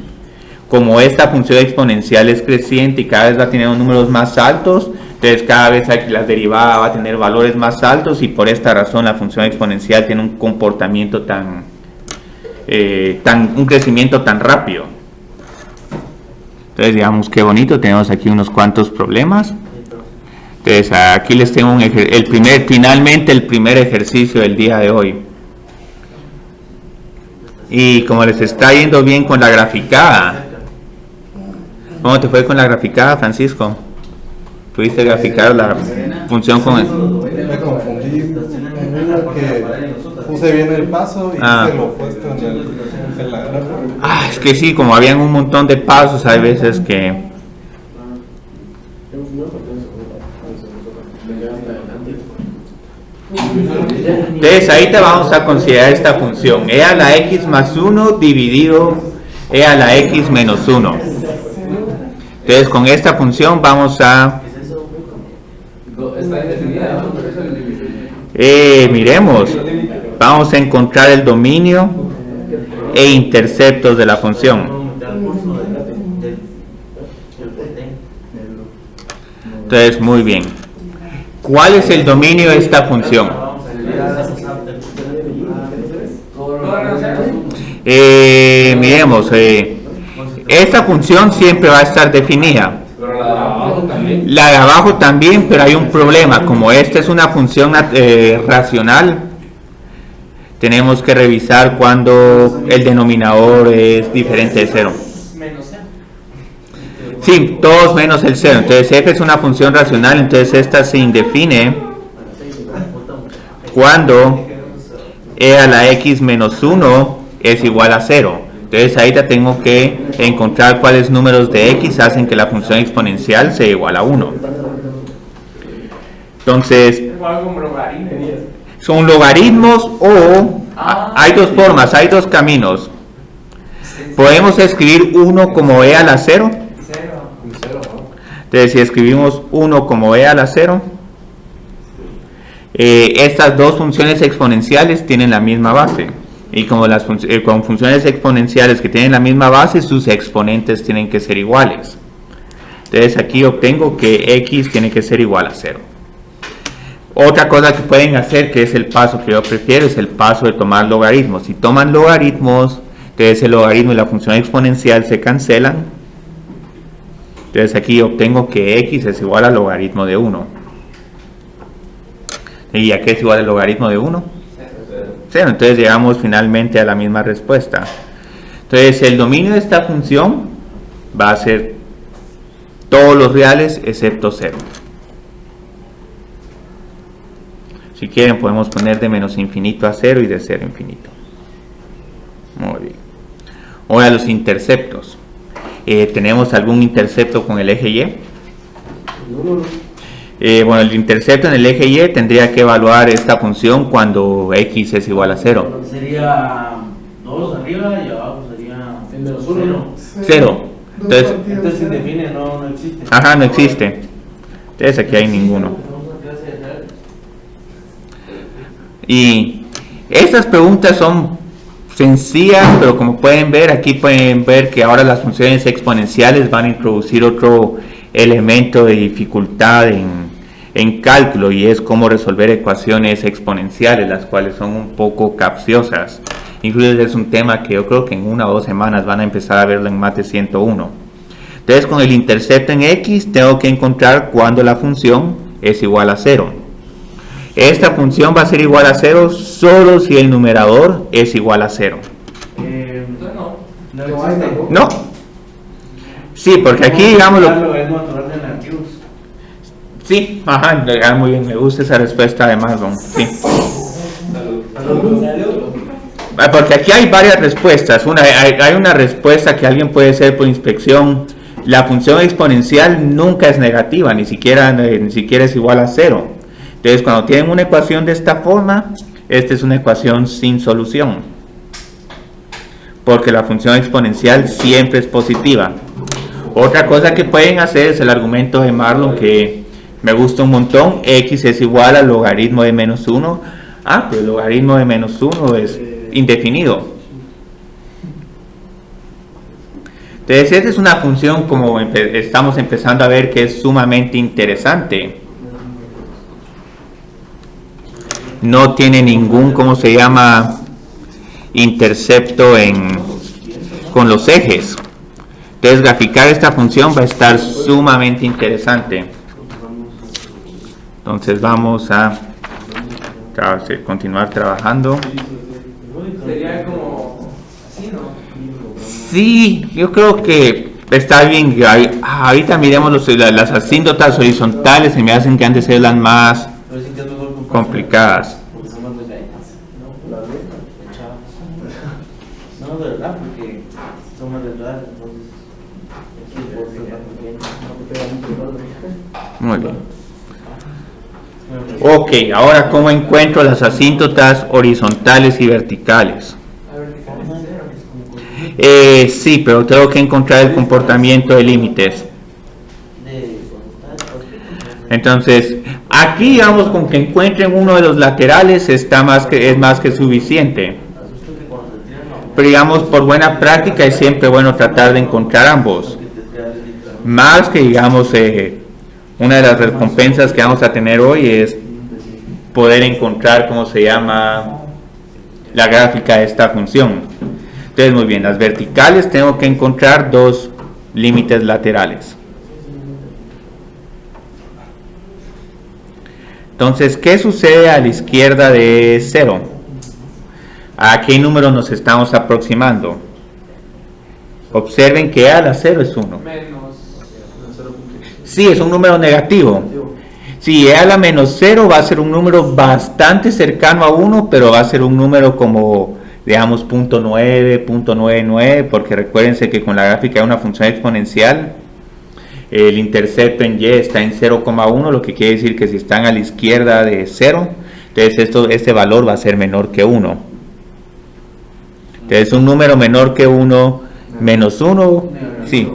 Como esta función exponencial es creciente y cada vez va a tener números más altos, entonces cada vez la derivada va a tener valores más altos, y por esta razón la función exponencial tiene un comportamiento un crecimiento tan rápido. Entonces digamos qué bonito, tenemos aquí unos cuantos problemas. Entonces aquí les tengo finalmente el primer ejercicio del día de hoy. Y como les está yendo bien con la graficada, ¿cómo te fue con la graficada, Francisco? ¿Pudiste graficar la función con el? Me confundí, que puse bien el paso y se lo puesto en la gráfica. Es que sí, como habían un montón de pasos, hay veces que... Entonces ahí te vamos a considerar esta función, e a la x más 1 dividido e a la x menos 1. Entonces con esta función vamos a... miremos, vamos a encontrar el dominio e interceptos de la función. Entonces muy bien, ¿cuál es el dominio de esta función? Miremos, esta función siempre va a estar definida. La de abajo también, pero hay un problema. Como esta es una función racional, tenemos que revisar cuando el denominador es diferente de 0. Sí, todos menos el 0. Entonces f es una función racional, entonces esta se indefine cuando e a la x menos 1 es igual a 0. Entonces ahí ya tengo que encontrar cuáles números de x hacen que la función exponencial sea igual a 1. Entonces, son logaritmos o hay dos formas, hay dos caminos. Podemos escribir 1 como e a la 0. Entonces si escribimos 1 como e a la 0, estas dos funciones exponenciales tienen la misma base. Y como con funciones exponenciales que tienen la misma base, sus exponentes tienen que ser iguales. Entonces aquí obtengo que x tiene que ser igual a 0. Otra cosa que pueden hacer, que es el paso que yo prefiero, es el paso de tomar logaritmos. Si toman logaritmos, entonces el logaritmo y la función exponencial se cancelan. Entonces aquí obtengo que x es igual al logaritmo de 1. ¿Y a qué es igual el logaritmo de 1? 0. Entonces llegamos finalmente a la misma respuesta. Entonces el dominio de esta función va a ser todos los reales excepto 0. Si quieren podemos poner de menos infinito a 0 y de 0 a infinito. Muy bien. Ahora los interceptos. ¿Tenemos algún intercepto con el eje Y? Bueno, el intercepto en el eje Y tendría que evaluar esta función cuando x es igual a 0. Sería 2 arriba y abajo sería 0. Entonces se define, no existe. Ajá, no existe. Entonces aquí hay ninguno. Y estas preguntas son sencillas, pero como pueden ver, aquí pueden ver que ahora las funciones exponenciales van a introducir otro elemento de dificultad en cálculo, y es cómo resolver ecuaciones exponenciales, las cuales son un poco capciosas. Incluso es un tema que yo creo que en 1 o 2 semanas van a empezar a verlo en Mate 101. Entonces con el intercepto en x tengo que encontrar cuando la función es igual a 0. Esta función va a ser igual a 0 solo si el numerador es igual a 0. No. Sí, porque aquí digamos sí, ajá, muy bien, me gusta esa respuesta además, don. Sí. Porque aquí hay varias respuestas. Hay una respuesta que alguien puede hacer por inspección, la función exponencial nunca es negativa, ni siquiera es igual a 0. Entonces, cuando tienen una ecuación de esta forma, esta es una ecuación sin solución, porque la función exponencial siempre es positiva. Otra cosa que pueden hacer es el argumento de Marlon, que me gusta un montón. X es igual al logaritmo de menos 1. Pues el logaritmo de menos 1 es indefinido. Entonces, esta es una función, como estamos empezando a ver, que es sumamente interesante. No tiene ningún, ¿cómo se llama?, intercepto con los ejes. Entonces, graficar esta función va a estar sumamente interesante. Entonces, vamos a continuar trabajando. Sería como así, ¿no? Sí, yo creo que está bien. Ahorita miremos las asíntotas horizontales, y me hacen que han de ser las más complicadas. No, de verdad, porque son más delgadas, entonces Muy bien. Ok, ahora ¿cómo encuentro las asíntotas horizontales y verticales? Sí, pero tengo que encontrar el comportamiento de límites. Entonces, aquí digamos, con que encuentren uno de los laterales es más que suficiente. Pero digamos, por buena práctica es siempre bueno tratar de encontrar ambos. Más que digamos, una de las recompensas que vamos a tener hoy es poder encontrar, ¿cómo se llama?, la gráfica de esta función. Entonces, muy bien, las verticales tengo que encontrar dos límites laterales. Entonces, ¿qué sucede a la izquierda de 0? ¿A qué número nos estamos aproximando? Observen que a la 0 es 1. Sí, es un número negativo. Si e a la menos 0 va a ser un número bastante cercano a 1, pero va a ser un número como, digamos, 0.9, 0.99, porque recuérdense que con la gráfica de una función exponencial, el intercepto en y está en 0,1, lo que quiere decir que si están a la izquierda de 0, entonces este valor va a ser menor que 1. Entonces un número menor que 1, menos 1, sí,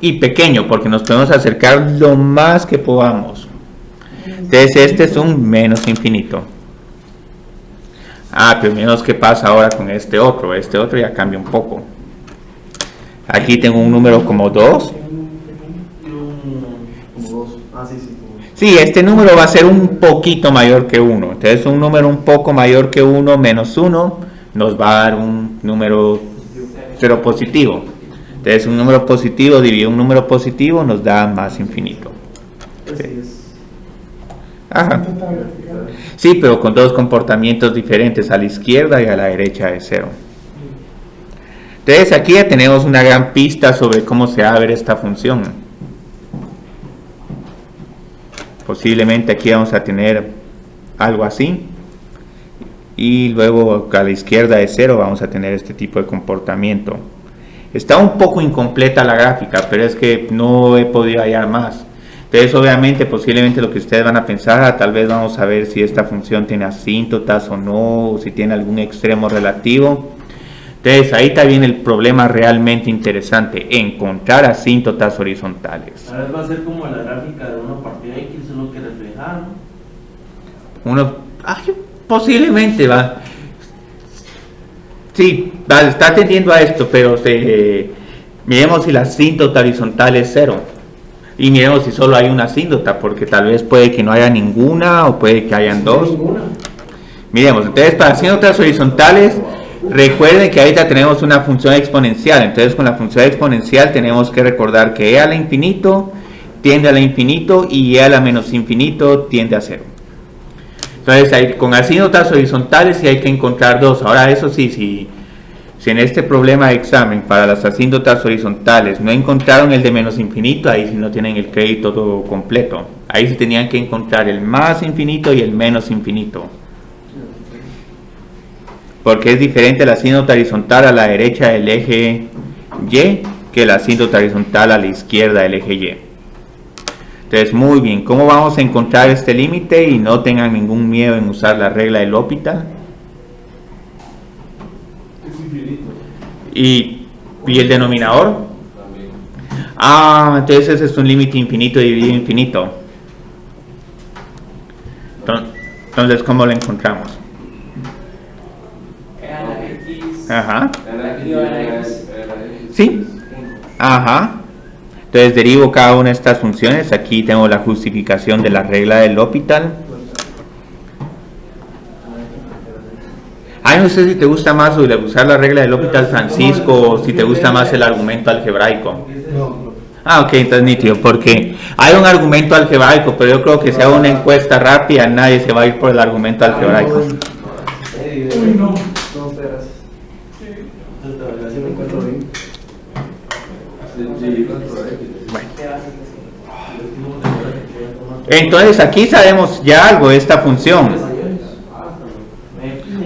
y pequeño, porque nos podemos acercar lo más que podamos. Entonces este es un menos infinito. Pero menos que pasa ahora con este otro ya cambia un poco. Aquí tengo un número como 2. Sí, este número va a ser un poquito mayor que 1. Entonces un número un poco mayor que 1 menos 1 nos va a dar un número 0 positivo. Entonces un número positivo dividido un número positivo nos da más infinito. Sí. Ajá. Sí, pero con dos comportamientos diferentes, a la izquierda y a la derecha de 0. Entonces aquí ya tenemos una gran pista sobre cómo se va a ver esta función. Posiblemente aquí vamos a tener algo así, y luego a la izquierda de 0 vamos a tener este tipo de comportamiento. Está un poco incompleta la gráfica, pero es que no he podido hallar más. Entonces obviamente posiblemente lo que ustedes van a pensar, tal vez vamos a ver si esta función tiene asíntotas o no, o si tiene algún extremo relativo. Entonces ahí está bien el problema realmente interesante, encontrar asíntotas horizontales. A ver, va a ser como la gráfica de 1 partido x, es lo que refleja, ¿no? Posiblemente va. Sí, está tendiendo a esto, pero miremos si la asíntota horizontal es 0. Y miremos si solo hay una asíntota, porque tal vez puede que no haya ninguna o puede que hayan dos. Miremos, entonces para asíntotas horizontales, recuerden que ahorita tenemos una función exponencial. Entonces con la función exponencial tenemos que recordar que e a la infinito tiende a la infinito y e a la menos infinito tiende a 0. Entonces con asíntotas horizontales sí hay que encontrar dos. Ahora eso sí, si en este problema de examen para las asíntotas horizontales no encontraron el de menos infinito, ahí sí no tienen el crédito todo completo. Ahí sí tenían que encontrar el más infinito y el menos infinito, porque es diferente la asíntota horizontal a la derecha del eje y que la asíntota horizontal a la izquierda del eje Y. Entonces, muy bien, ¿cómo vamos a encontrar este límite? Y no tengan ningún miedo en usar la regla del L'Hopital. ¿Y el denominador? Entonces ese es un límite infinito dividido infinito. Entonces, ¿cómo lo encontramos? Ajá. Sí. Ajá. Entonces derivo cada una de estas funciones. Aquí tengo la justificación de la regla del L'Hopital. No sé si te gusta más usar la regla del L'Hopital, Francisco, o si te gusta más el argumento algebraico. Ok, entonces nítido, porque hay un argumento algebraico, pero yo creo que si hago una encuesta rápida, nadie se va a ir por el argumento algebraico. Bueno. Entonces aquí sabemos ya algo de esta función.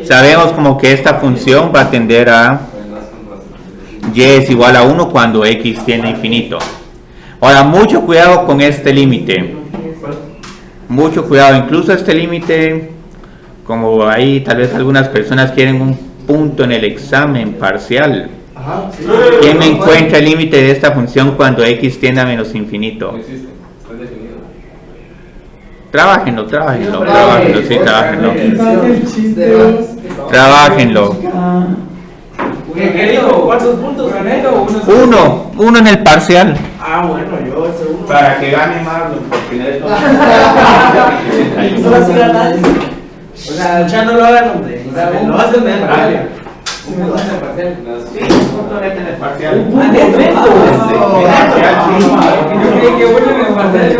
Sabemos como que esta función va a tender a y es igual a 1 cuando x tiende a infinito. Ahora, mucho cuidado con este límite. Mucho cuidado, incluso este límite, como ahí tal vez algunas personas quieren un punto en el examen parcial. ¿Quién me encuentra el límite de esta función cuando x tiende a menos infinito? Trabajenlo, sí, trabajenlo. ¿Qué dijo? ¿Cuántos puntos gané? Uno en el parcial. Bueno, yo ese uno. Para que gane Marlon, porque no es O sea, ya no lo hagan, hombre. O sea, lo hacen de parcial. Sí, un punto neto en el parcial. Un punto neto. Yo creí que bueno en el parcial. El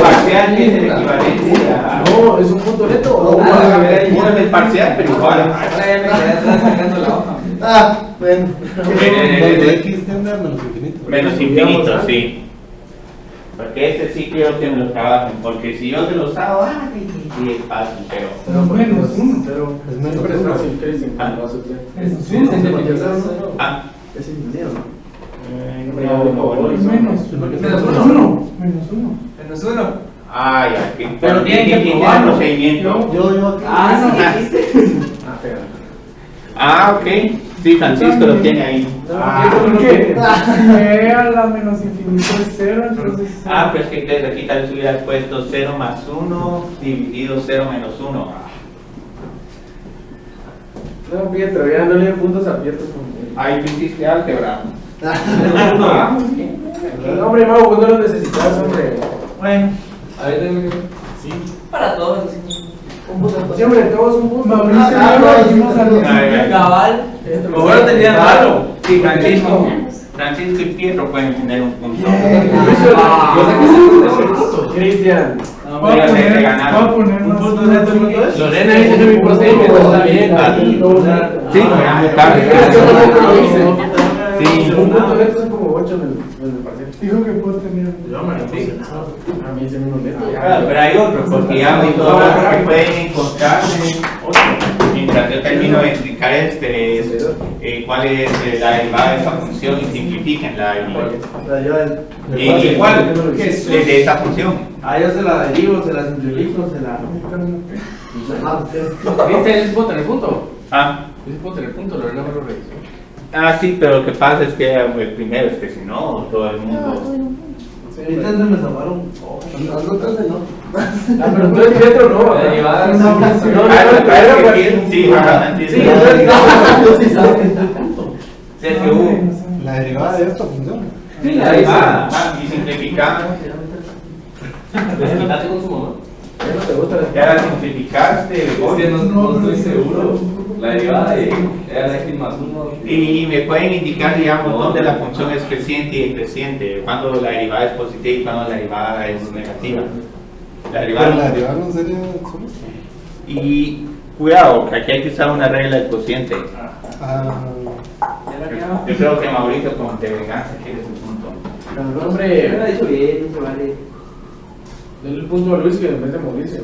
parcial es el equivalente a... No, es un punto neto. Uno en el parcial, pero igual. Ahora ya me quedé atrás sacando la hoja. Bueno. Cuando x tiende a menos infinito. Menos infinito, sí. Porque este sí quiero que me lo trabajen, porque si yo se los hago, sí es fácil, pero... Menos uno. Es menos Siempre es uno. fácil, ¿qué dicen? Ah. Es infinito, ¿no? Menos uno. Ya, que... Pero tienen que tiene probarlo. procedimiento. Yo aquí. Ok. Sí, Francisco lo tiene ahí. Porque a la menos infinito es 0, entonces... Pero es que desde aquí tal vez hubieras puesto 0 más 1 dividido 0 menos 1. No, Pietro, ya no le den puntos a Pietro. Ahí tú hiciste álgebra. No, hombre, Mau, ¿cuándo lo necesitas, hombre? Bueno, A ver, para todos. sí, hombre, todos un punto. Mauricio y yo hicimos algo así. Cabal. Como no tenía malo. Sí, Francisco y Pietro pueden tener un punto. Cristian. Voy a poner Un punto neto con todo eso. Lorena dice que mi procedimiento está bien. Sí, Sí, un punto neto son como 8 en el parcial. Dijo que puedo tener... Yo me lo puse. A mí ese mismo neto. Pero hay otros, porque ya hay otros que pueden encontrar mientras yo termino de explicar cuál es la derivada de esa función y simplifiquen la derivada. ¿Cuál es de esa función? Yo se la derivo, se la simplifico, se la... ¿Viste? ¿Yo sí puedo tener punto? Yo sí puedo tener punto, Lorena me lo revisó. Sí, pero lo que pasa es que el primero es que si no, todo el mundo... Ahorita me salvaron. Pero entonces Pietro no. La derivada es La derivada de esta función. Sí, la derivada. Y simplificando. ¿Explicaste con su mamá? No te gusta la... Ya la simplificaste. No estoy seguro. La derivada era la x más 1. Y me pueden indicar, digamos, dónde la función es creciente y decreciente, cuando la derivada es positiva y cuando la derivada es negativa. La Pero la derivada. derivada no sería solo. Y cuidado, que aquí hay que usar una regla del cociente. Yo creo que Mauricio, como te venganza, quiere su punto. Pero no, hombre. Me ha dicho bien, se vale. Denle el punto a Luis que en vez de Mauricio.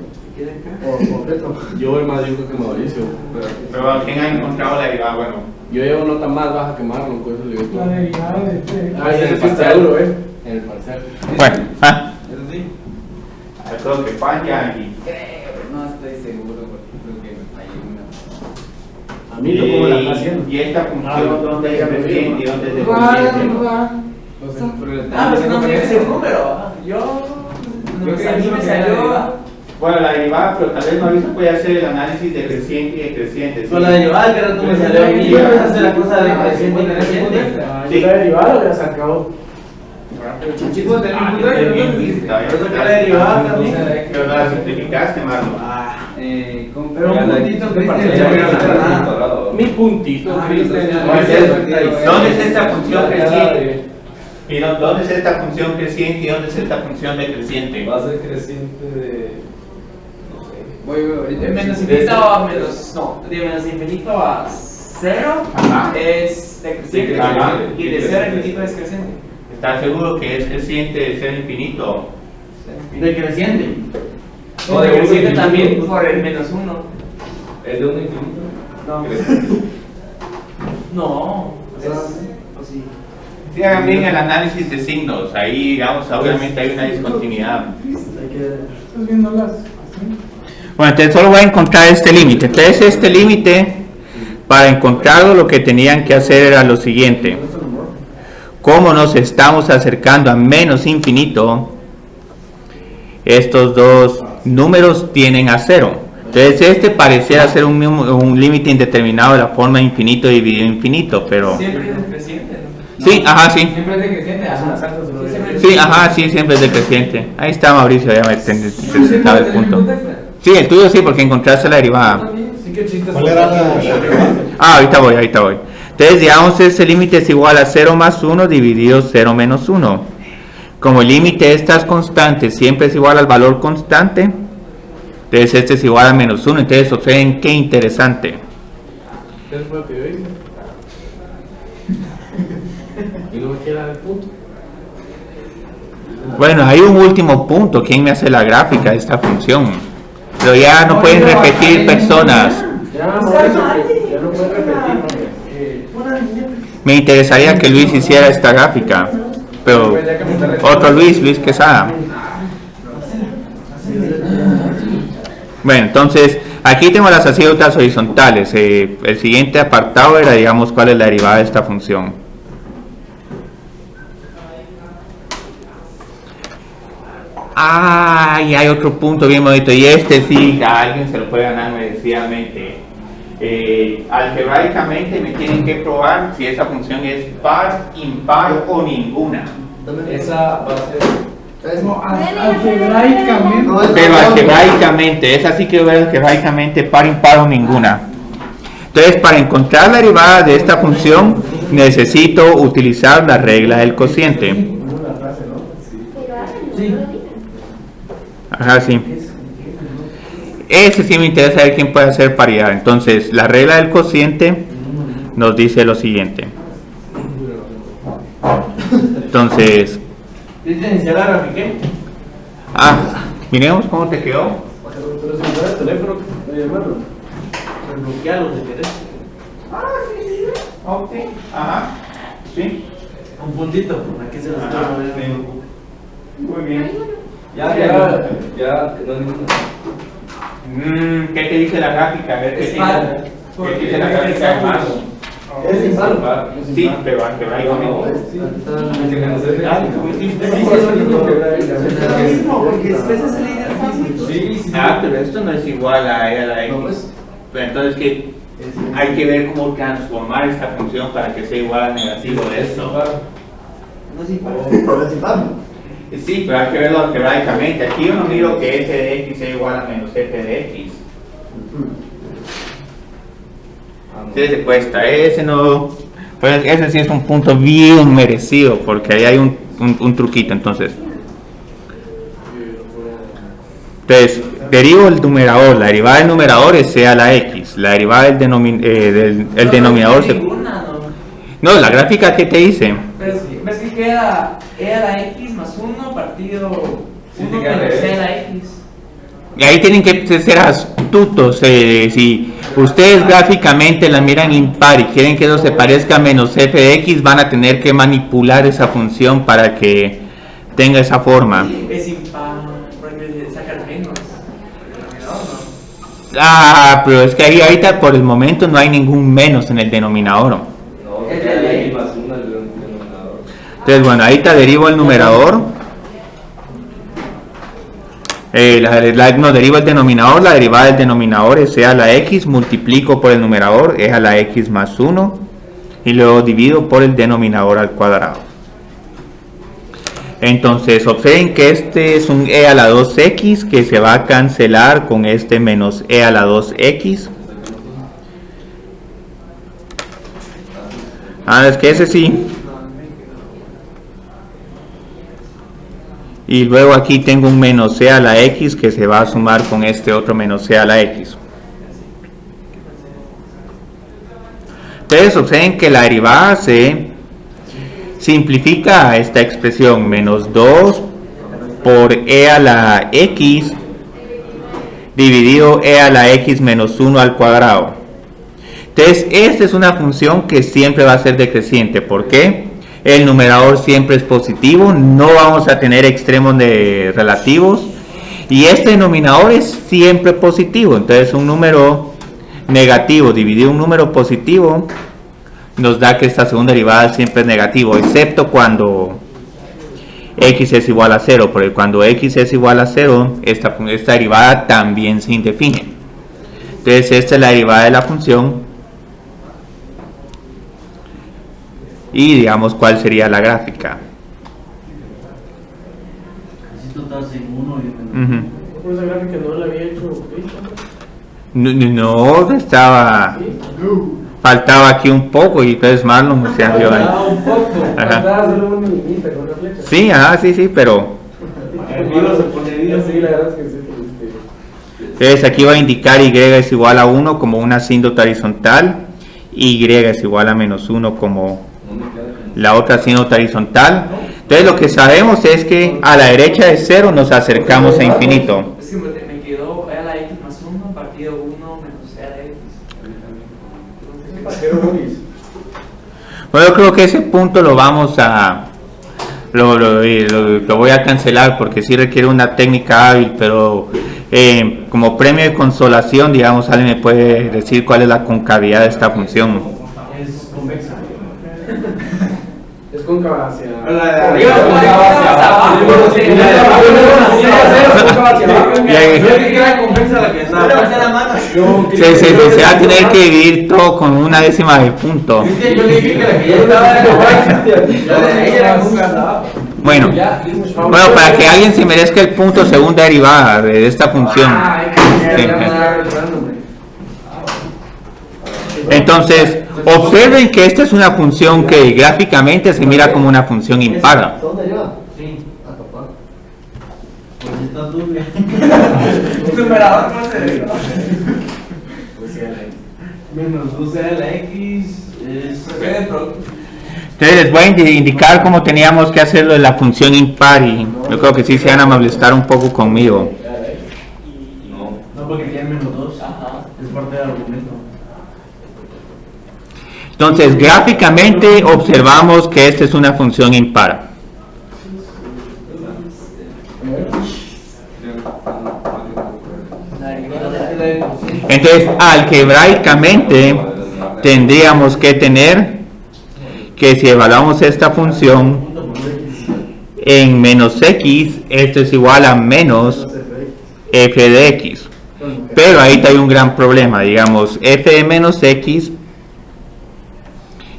O Petro. Yo voy más rico que Mauricio. Pero ¿quién ha encontrado la derivada? Bueno, Yo llevo nota más baja que Marlon, por eso le digo. La derivada de T. Ah, ese sí está duro, En el parcial. bueno, Eso sí. creo que falla y... No estoy seguro porque creo que me fallé una. A mí lo como la está haciendo. Y esta función, ¿dónde es creciente y dónde es decreciente? Pues no tiene ese número. Yo. Creo que a mí eso me que era salió. derivada. Bueno, la derivada, pero tal vez Mauricio puede hacer el análisis de creciente y decreciente. ¿sí? Con la derivada que rato me salió a mí. Yo me hacer la cosa de creciente y creciente. Ah, Sí. yo la derivada lo había sacado. Chicos, tenés un punto Está bien de vista, Por eso que la derivada también. Pero no la simplificaste, Marlon. Pero un puntito que Mi puntito, Cristo. ¿Dónde es esta función creciente? ¿Y dónde es esta función creciente y dónde es esta función decreciente? Va a ser creciente de. No sé. Voy ahorita. De menos infinito a menos. No, de menos infinito a 0 Ajá. es decreciente. Ajá. Y de 0 a infinito es creciente. ¿Estás seguro que es creciente de ser infinito? Decreciente. O O de decreciente uno también infinito. por el menos 1. ¿Es de un infinito? No. No. Es. O sí. Sí, hagan bien el análisis de signos. Ahí, digamos, obviamente hay una discontinuidad. Estás viendo las. Así. Bueno, entonces solo voy a encontrar este límite. Entonces este límite, para encontrarlo, lo que tenían que hacer era lo siguiente. Como nos estamos acercando a menos infinito, estos dos números tienden a 0. Entonces este pareciera ser un límite indeterminado de la forma infinito dividido infinito, pero... Siempre es decreciente, ¿no? Sí, ajá, sí. Siempre es decreciente. Sí, ajá, sí, siempre es decreciente. Ahí está Mauricio, ya me presentaba el punto. Sí, el tuyo sí, porque encontraste la derivada. Sí que chistes. ¿Cuál era la derivada? Ah, ahorita voy. Entonces, digamos, ese límite es igual a 0 más 1 dividido 0 menos 1. Como el límite de estas constantes siempre es igual al valor constante, entonces este es igual a menos 1. Entonces, observen qué interesante. ¿Qué fue lo que yo hice? Y no me quiere dar el punto. Bueno, hay un último punto. ¿Quién me hace la gráfica de esta función? Pero ya no pueden repetir personas. Ya, Mauricio, que ya no puedes repetir, porque. Me interesaría que Luis hiciera esta gráfica. Pero otro Luis Quesada. Bueno, entonces aquí tengo las asídutas horizontales. El siguiente apartado era, digamos, cuál es la derivada de esta función. Ah, y hay otro punto bien bonito, y este sí, a alguien se lo puede ganar merecidamente. Algebraicamente me tienen que probar si esa función es par, impar o ninguna. Esa va a ser. No, algebraicamente. Pero algebraicamente, esa sí que ver algebraicamente par, impar o ninguna. Entonces, para encontrar la derivada de esta función, necesito utilizar la regla del cociente. Ajá, sí. Ese sí me interesa ver quién puede hacer paridad. Entonces, la regla del cociente nos dice lo siguiente. Entonces, ¿Viste iniciar la grafiqué? miremos cómo te quedó. Pero si me fuera el teléfono, voy a llamarlo. Desbloquealo si querés. Ok, ajá, sí. Un puntito. Aquí se los Ajá, pongo. sí. Muy bien. Ya, no es ninguna. ¿Qué te dice la gráfica? A ver, ¿qué Es te par. ¿qué te dice la gráfica de Marlon? Es impar. Sí, pero algebraicamente. Porque después es la idea fácil. Pero esto no es igual a la X. Pero entonces que hay que ver cómo transformar esta función para que sea igual al negativo de esto. No es impar. Sí, pero hay que verlo algebraicamente. Aquí yo no miro que f de x sea igual a menos f de x. Entonces se cuesta, ese no. Pues ese sí es un punto bien merecido, porque ahí hay un truquito. Entonces, derivo el numerador. La derivada del numerador es sea la x. La derivada del denominador se. No, la gráfica que te hice. Pero ves que queda la x más 1 partido Uno menos c a la x. Y ahí tienen que ser astutos. Si ustedes gráficamente la miran impar y quieren que eso se parezca a menos f de x, van a tener que manipular esa función para que tenga esa forma. Es impar, porque sacar menos. Ah, pero es que ahí ahorita por el momento no hay ningún menos en el denominador. No, es la x más 1 del denominador. Entonces, bueno, ahorita derivo el numerador. No derivo el denominador, la derivada del denominador es e a la x, multiplico por el numerador, e a la x más 1, y luego divido por el denominador al cuadrado. Entonces, observen que este es un e a la 2x que se va a cancelar con este menos e a la 2x. Es que ese sí. Y luego aquí tengo un menos c a la x que se va a sumar con este otro menos c a la x. Entonces observen que la derivada se simplifica a esta expresión, menos 2 por e a la x dividido e a la x menos 1 al cuadrado. Entonces esta es una función que siempre va a ser decreciente. ¿Por qué? El numerador siempre es positivo, no vamos a tener extremos relativos, y este denominador es siempre positivo. Entonces un número negativo dividido un número positivo nos da que esta segunda derivada siempre es negativo, excepto cuando x es igual a 0, porque cuando x es igual a 0 esta derivada también se indefine. Entonces esta es la derivada de la función. Y digamos cuál sería la gráfica. Así tú estás en 1 y en menos. Por esa gráfica no la había hecho Cristo. No, estaba. Faltaba aquí un poco y entonces Marlon se envió ahí. Un poco. Ajá. Faltaba solo una minita con una flecha. Sí, sí, pero. El vino se pone bien. Sí, la verdad es que sí. Entonces aquí va a indicar y es igual a 1 como una asíntota horizontal, y es igual a menos 1 como la otra asíntota horizontal. Entonces lo que sabemos es que a la derecha de 0 nos acercamos a infinito. Es que me quedó e a la x más 1 partido 1 menos e a la x. Bueno, yo creo que ese punto lo vamos a lo voy a cancelar porque sí requiere una técnica hábil, pero como premio de consolación, digamos, alguien me puede decir cuál es la concavidad de esta función. Es convexa. Es cóncava hacia Arriba, Se va a tener que dividir todo con una décima de punto. Bueno, para que alguien se merezca el punto segunda derivada de esta función. Entonces, observen que esta es una función que gráficamente se mira como una función impar. Sí. Pues está turbia. Menos 12 a la x es. Entonces les voy a indicar cómo teníamos que hacerlo de la función impar, y yo creo que sí se van a molestar un poco conmigo. No, porque tiene menos 2. Es parte del argumento. Entonces gráficamente observamos que esta es una función impar. Entonces algebraicamente tendríamos que tener que, si evaluamos esta función en menos x, esto es igual a menos f de x. Pero ahí hay un gran problema, digamos, f de menos x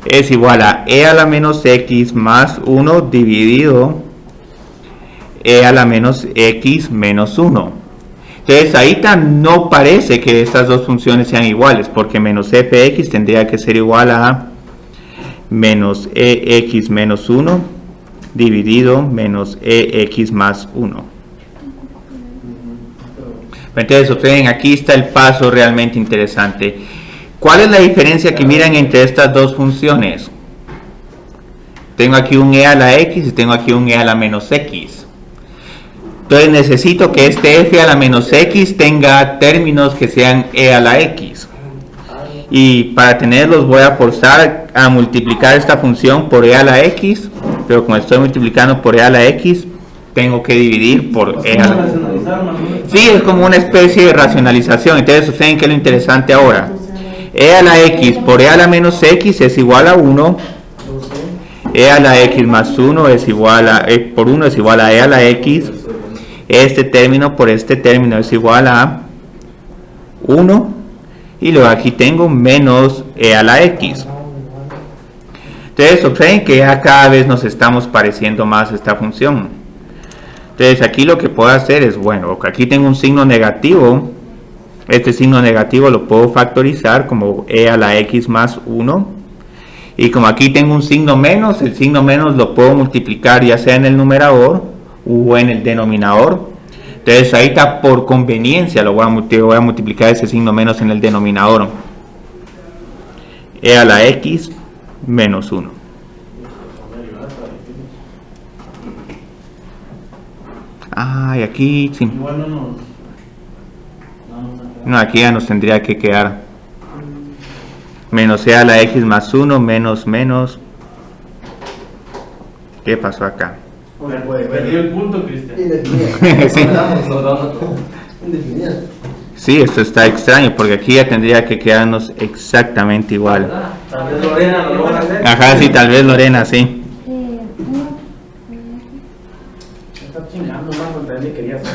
es igual a e a la menos x más 1 dividido e a la menos x menos 1. Entonces ahí no parece que estas dos funciones sean iguales, porque menos fx tendría que ser igual a menos ex menos 1 dividido menos ex más 1. Entonces observen, aquí está el paso realmente interesante. ¿Cuál es la diferencia que miran entre estas dos funciones? Tengo aquí un e a la x y tengo aquí un e a la menos x. Entonces necesito que este f a la menos x tenga términos que sean e a la x. Y para tenerlos voy a forzar a multiplicar esta función por e a la x, pero como estoy multiplicando por e a la x, tengo que dividir por e a la x. Sí, es como una especie de racionalización. Entonces ustedes ven que es lo interesante ahora. E a la x por e a la menos x es igual a 1. E a la x más 1 es igual a e por 1 es igual a e a la x. Este término por este término es igual a 1. Y luego aquí tengo menos e a la x. Entonces observen que ya cada vez nos estamos pareciendo más a esta función. Entonces aquí lo que puedo hacer es, bueno, aquí tengo un signo negativo. Este signo negativo lo puedo factorizar como e a la x más 1. Y como aquí tengo un signo menos, el signo menos lo puedo multiplicar ya sea en el numerador o en el denominador. Entonces ahorita por conveniencia voy a multiplicar ese signo menos en el denominador. E a la x menos 1. Y aquí sí. No, aquí ya nos tendría que quedar menos e a la x más 1 menos menos. ¿Qué pasó acá? Perdí el punto, Cristian. Sí. Sí, esto está extraño porque aquí ya tendría que quedarnos exactamente igual. Tal vez Lorena lo logra hacer. Ajá, sí, tal vez Lorena, sí. Está chingando más contra él y quería hacer.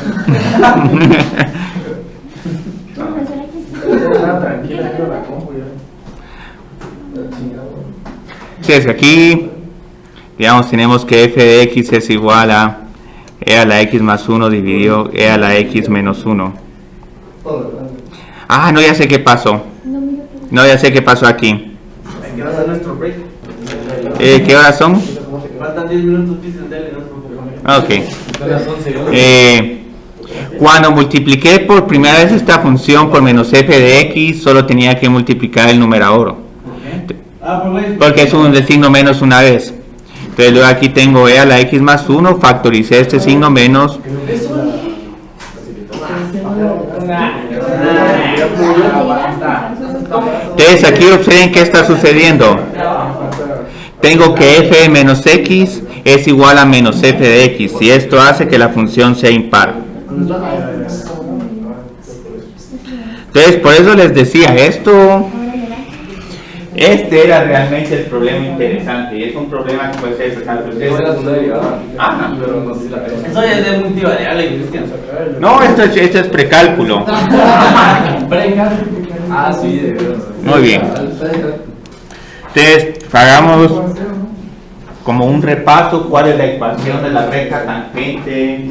Estaba tranquila, yo la compu ya. Sí, es que aquí, digamos, tenemos que f de x es igual a e a la x más 1 dividido e a la x menos 1. No, ya sé qué pasó. No, ya sé qué pasó aquí. ¿Qué va a ser nuestro break? ¿Qué horas son? Faltan 10 minutos, Cristian, dale, no se preocupe. Ok. Cuando multipliqué por primera vez esta función por menos f de x, solo tenía que multiplicar el numerador. Porque es un signo menos una vez. Entonces luego aquí tengo e a la x más 1, factoricé este signo menos. Entonces aquí observen qué está sucediendo. Tengo que f de menos x es igual a menos f de x, y esto hace que la función sea impar. Entonces por eso les decía esto. Este era realmente el problema interesante, y es un problema que puede ser expresado. Esa es la segunda derivada. Pero no sé si la tengo. Eso ya es de multivariable, Cristian. No, esto es precálculo. Sí, de verdad. Muy bien. Entonces, hagamos como un repaso cuál es la ecuación de la recta tangente.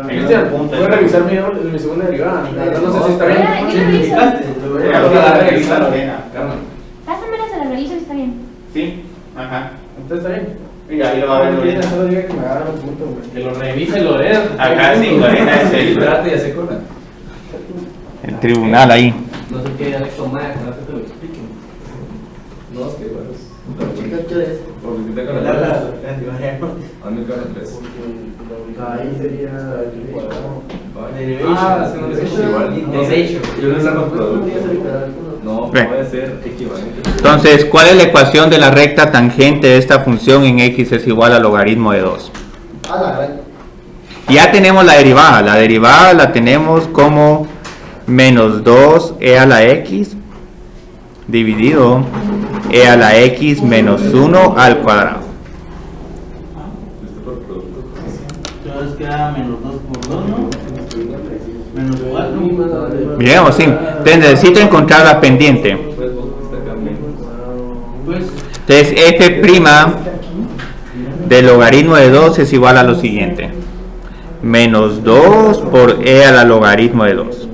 Cristian, ¿puedes revisar mi segunda derivada? No sé si está bien. Pásamela, se la reviso y está bien. Sí, ajá. Entonces está bien. Y ahí lo va a ver Lorena. Solo diga que me agarra un punto, güey. Que lo revise Lorena. Acá sí, Lorena es Espérate, ya se corta. el tribunal ahí. No sé qué anexo más, no te lo expliquen. No, es que bueno. Porque te con la a mí con el 3. Ahí sería. No, Bien. puede ser equivalente. Entonces, ¿cuál es la ecuación de la recta tangente de esta función en x es igual al logaritmo de 2? Ya tenemos la derivada. La derivada la tenemos como menos 2 e a la x dividido e a la x menos 1 al cuadrado. Entonces queda menos 2 por 2, ¿no? Menos 4. Miremos, sí. Entonces necesito encontrar la pendiente. Pues, Entonces f' del logaritmo de 2 es igual a lo siguiente. Menos 2 por e a la logaritmo de 2.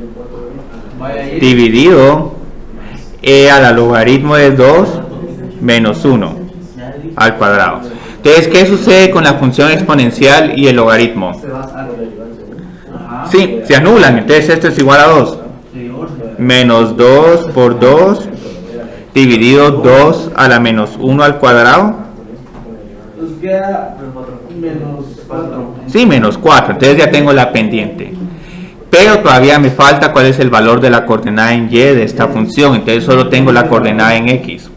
vaya ahí. Dividido e a la logaritmo de 2 menos 1 al cuadrado. Entonces, ¿qué sucede con la función exponencial y el logaritmo? Ajá. Sí, se anulan. Entonces esto es igual a 2. Menos 2 por 2 dividido 2 a la menos 1 al cuadrado. Entonces queda Menos 4. Sí, menos 4, entonces ya tengo la pendiente. Pero todavía me falta cuál es el valor de la coordenada en y de esta función, entonces solo tengo la coordenada en x.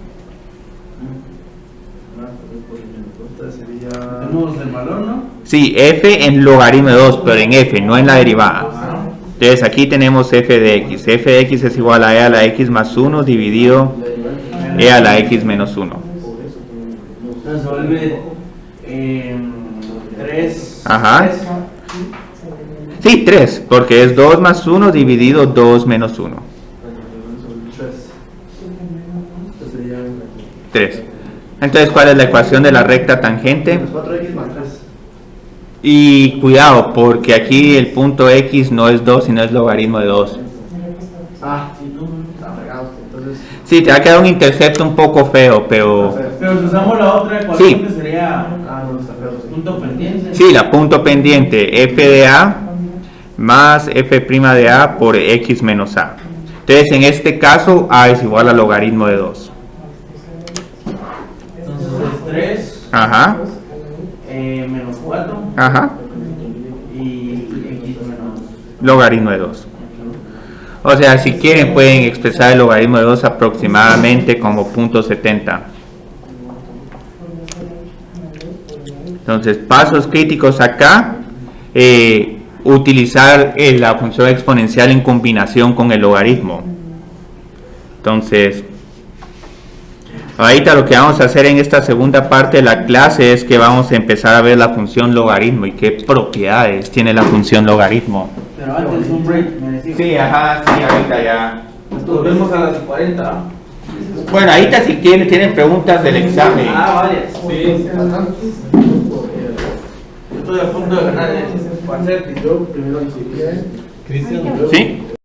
Tenemos el valor, ¿no? Sí, f en logaritmo de 2, pero en f, no en la derivada. Entonces aquí tenemos f de x. F de x es igual a e a la x más 1 dividido e a la x menos 1. Entonces se vuelve 3. Ajá. Sí, 3, porque es 2 más 1 dividido 2 menos 1. 3. Entonces, ¿cuál es la ecuación de la recta tangente? 4x más 3. Y cuidado, porque aquí el punto x no es 2, sino es logaritmo de 2. Ah, sí, tú estás fregado. Entonces, Sí, te va a quedar un intercepto un poco feo, pero... Pero si usamos la otra ecuación Sí. que sería no está feo. punto pendiente. Sí, la punto pendiente, f de a más f' de a por x menos a. Entonces, en este caso, a es igual al logaritmo de 2. Entonces es 3 Ajá, menos 4 ajá, y x menos. logaritmo de 2. O sea, si quieren pueden expresar el logaritmo de 2 aproximadamente como 0.70. Entonces, pasos críticos acá, utilizar la función exponencial en combinación con el logaritmo. Entonces, ahorita lo que vamos a hacer en esta segunda parte de la clase es que vamos a empezar a ver la función logaritmo y qué propiedades tiene la función logaritmo. Pero antes un break, me decís. Sí, ajá, sí, ahorita ya. Nos vemos a las 40. Bueno, ahorita si quieren, tienen preguntas del examen. Vale. Sí, bastante. Yo estoy a punto de ganar el parcial. Yo primero decidí. Cristian, ¿Sí?